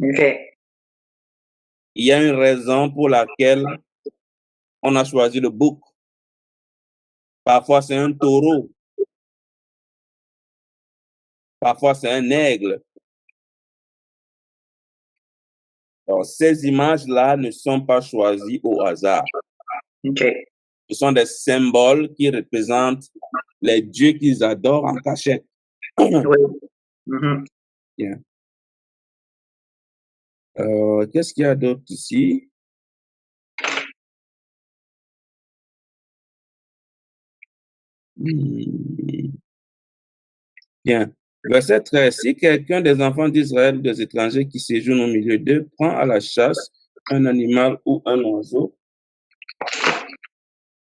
OK. Il y a une raison pour laquelle on a choisi le bouc. Parfois, c'est un taureau. Parfois, c'est un aigle. Alors, ces images-là ne sont pas choisies au hasard. OK. Ce sont des symboles qui représentent les dieux qu'ils adorent en cachette. Oui. Mhm. Bien. Qu'est-ce qu'il y a d'autre ici? Bien. Verset 13. Si quelqu'un des enfants d'Israël ou des étrangers qui séjournent au milieu d'eux prend à la chasse un animal ou un oiseau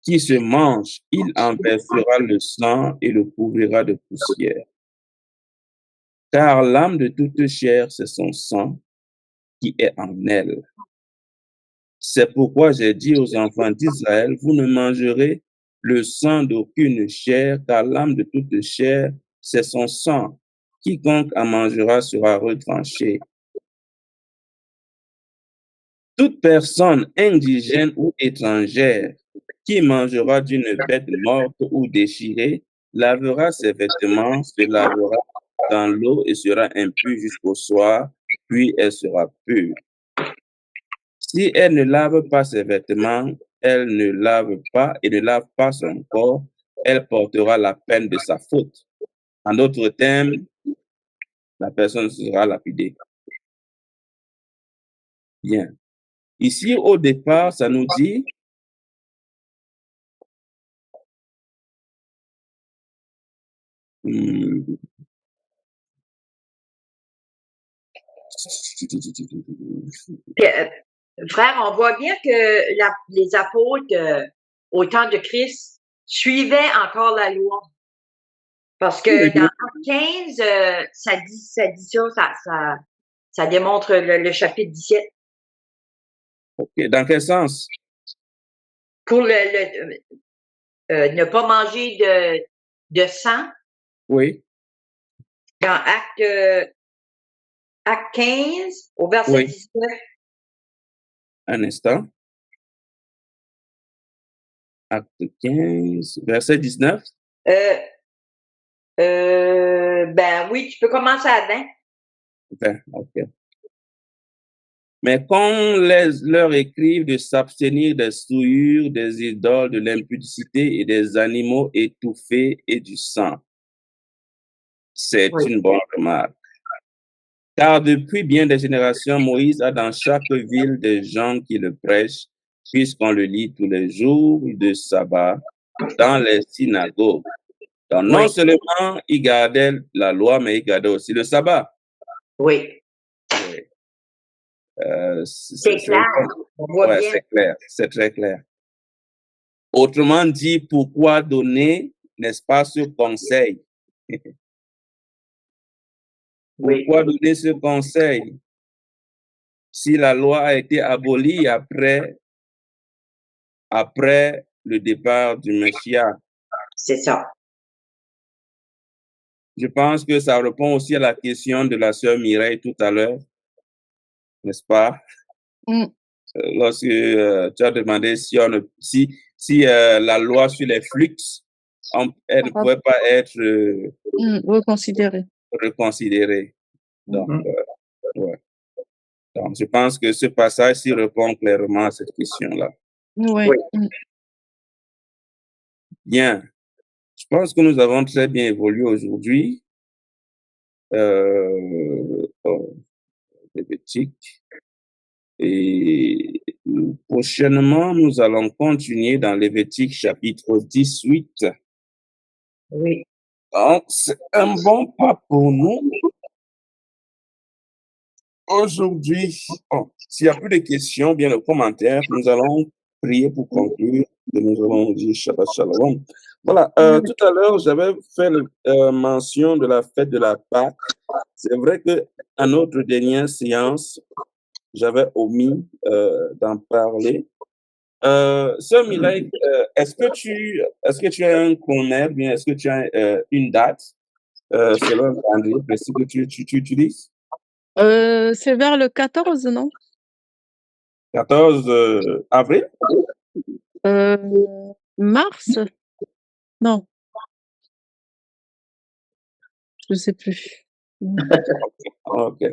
qui se mange, il en versera le sang et le couvrira de poussière. Car l'âme de toute chair, c'est son sang qui est en elle. C'est pourquoi j'ai dit aux enfants d'Israël, vous ne mangerez le sang d'aucune chair, car l'âme de toute chair, c'est son sang. Quiconque en mangera sera retranché. Toute personne indigène ou étrangère qui mangera d'une bête morte ou déchirée lavera ses vêtements, se lavera dans l'eau et sera impure jusqu'au soir, puis elle sera pure. Si elle ne lave pas ses vêtements, elle ne lave pas et ne lave pas son corps, elle portera la peine de sa faute. En d'autres termes, la personne sera lapidée. Bien. Ici, au départ, ça nous dit Frère, on voit bien que les apôtres, au temps de Christ, suivaient encore la loi. Parce que dans Actes 15, ça dit ça démontre le chapitre 17. OK. Dans quel sens? Pour ne pas manger de sang. Oui. Dans Acte 15, au verset 19. Un instant. Acte 15, verset 19. Ben oui, tu peux commencer à 20. OK. Mais qu'on leur écrive de s'abstenir des souillures, des idoles, de l'impudicité et des animaux étouffés et du sang. C'est une bonne remarque. Car depuis bien des générations, Moïse a dans chaque ville des gens qui le prêchent, puisqu'on le lit tous les jours de sabbat dans les synagogues. Donc, non seulement il gardait la loi, mais il gardait aussi le sabbat. Oui. C'est clair. On voit bien. C'est clair, c'est très clair. Autrement dit, pourquoi donner, n'est-ce pas, ce conseil? Pourquoi donner ce conseil? Si la loi a été abolie après le départ du Messie. C'est ça. Je pense que ça répond aussi à la question de la sœur Mireille tout à l'heure, n'est-ce pas? Lorsque tu as demandé si la loi sur les flux, elle ne pouvait pas être reconsidérée. Donc, donc, je pense que ce passage-ci répond clairement à cette question-là. Oui. Bien. Je pense que nous avons très bien évolué aujourd'hui. Lévitique. Et prochainement, nous allons continuer dans Lévitique chapitre 18. Oui. Donc, c'est un bon pas pour nous. Aujourd'hui, s'il n'y a plus de questions, bien de commentaires, nous allons prier pour conclure et nous allons dire Shabbat Shalom. Voilà, tout à l'heure, j'avais fait mention de la fête de la Pâque. C'est vrai qu'à notre dernière séance, j'avais omis d'en parler. Sœur Mireille, est-ce que tu as un chronomètre, bien est-ce que tu as une date selon le calendrier précis que tu utilises? C'est vers le 14, non? 14 avril? Mars? Non. Je ne sais plus. OK.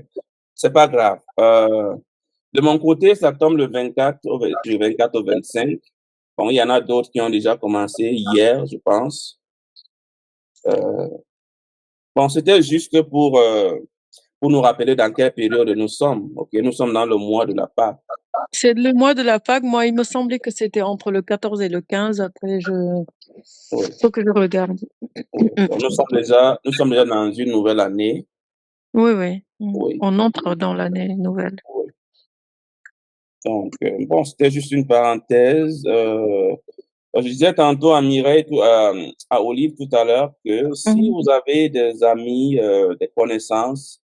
C'est pas grave. De mon côté, ça tombe du 24 au 25. Bon, il y en a d'autres qui ont déjà commencé hier, je pense. Bon, c'était juste pour nous rappeler dans quelle période nous sommes. OK, nous sommes dans le mois de la Pâque. C'est le mois de la Pâque. Moi, il me semblait que c'était entre le 14 et le 15. Après, faut que je regarde. Donc, nous sommes déjà dans une nouvelle année. Oui. On entre dans l'année nouvelle. Donc, bon, c'était juste une parenthèse. Je disais tantôt à Mireille, à Olive tout à l'heure, que si vous avez des amis, des connaissances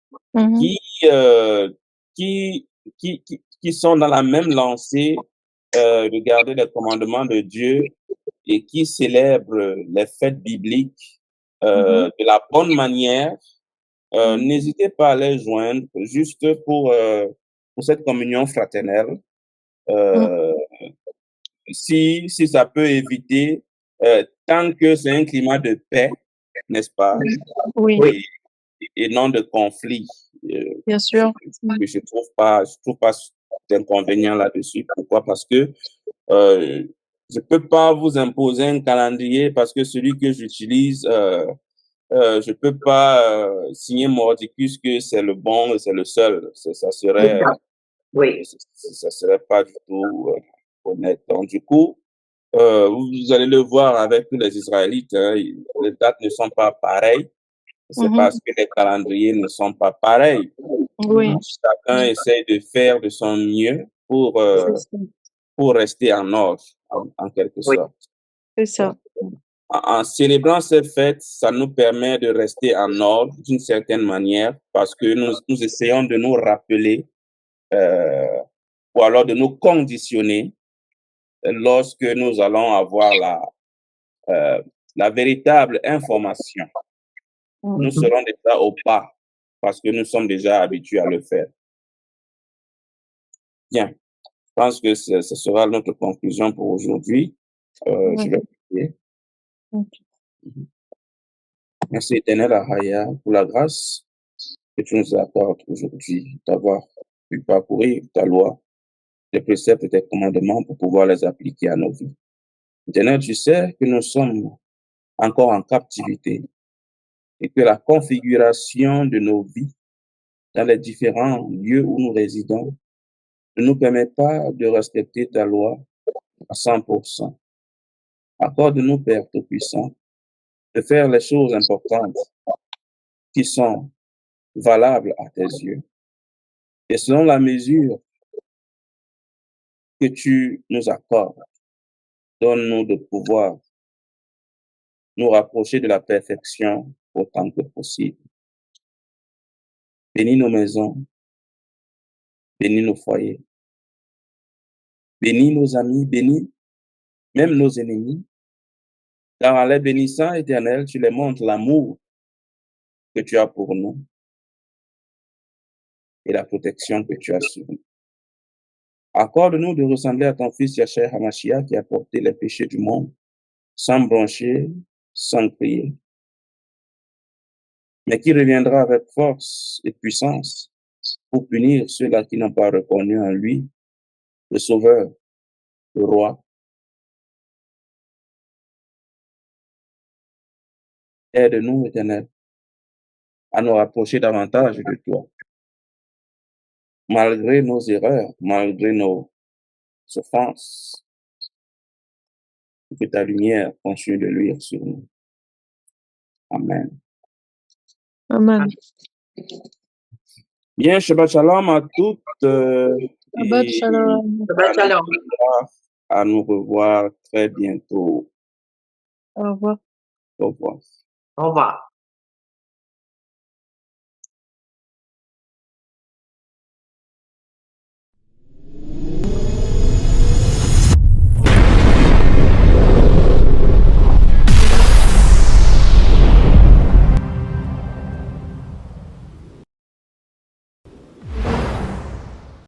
qui, euh, qui, qui sont dans la même lancée de garder les commandements de Dieu et qui célèbrent les fêtes bibliques de la bonne manière, n'hésitez pas à les joindre juste pour cette communion fraternelle. Si ça peut éviter, tant que c'est un climat de paix, n'est-ce pas, Oui, et non de conflit. bien sûr. Je trouve pas d'inconvénient là-dessus. Pourquoi? Parce que je peux pas vous imposer un calendrier parce que celui que j'utilise, je peux pas signer mordicus que c'est le bon et c'est le seul. Ça serait Oui. ça serait pas du tout honnête. Donc, du coup, vous allez le voir avec les Israélites, hein, les dates ne sont pas pareilles. C'est parce que les calendriers ne sont pas pareils. Oui, Chacun essaie de faire de son mieux pour rester en ordre, en quelque Oui. sorte. c'est ça. En célébrant ces fêtes, ça nous permet de rester en ordre d'une certaine manière parce que nous essayons de nous rappeler ou alors de nous conditionner lorsque nous allons avoir la véritable information. Nous serons déjà au pas parce que nous sommes déjà habitués à le faire. Bien, je pense que ce sera notre conclusion pour aujourd'hui. Je vais prier. Merci éternel Ahaya pour la grâce que tu nous accordes aujourd'hui d'avoir pu parcourir ta loi, les préceptes et tes commandements pour pouvoir les appliquer à nos vies. Éternel, tu sais que nous sommes encore en captivité et que la configuration de nos vies dans les différents lieux où nous résidons ne nous permet pas de respecter ta loi à 100%. Accorde-nous, Père Tout-Puissant, de faire les choses importantes qui sont valables à tes yeux. Et selon la mesure que tu nous accordes, donne-nous de pouvoir nous rapprocher de la perfection autant que possible. Bénis nos maisons, bénis nos foyers, bénis nos amis, bénis même nos ennemis, car en les bénissant, Éternel, tu les montres l'amour que tu as pour nous et la protection que tu as sur nous. Accorde-nous de ressembler à ton fils Yahshua HaMashiach qui a porté les péchés du monde, sans broncher, sans crier, mais qui reviendra avec force et puissance pour punir ceux-là qui n'ont pas reconnu en lui le Sauveur, le Roi. Aide-nous, Éternel, à nous rapprocher davantage de toi, malgré nos erreurs, malgré nos offenses, que ta lumière continue de luire sur nous. Amen. Amen. Bien, Shabbat Shalom à toutes. Shabbat Et shalom. Shabbat shalom. à nous revoir très bientôt. Au revoir. Au revoir. Au revoir.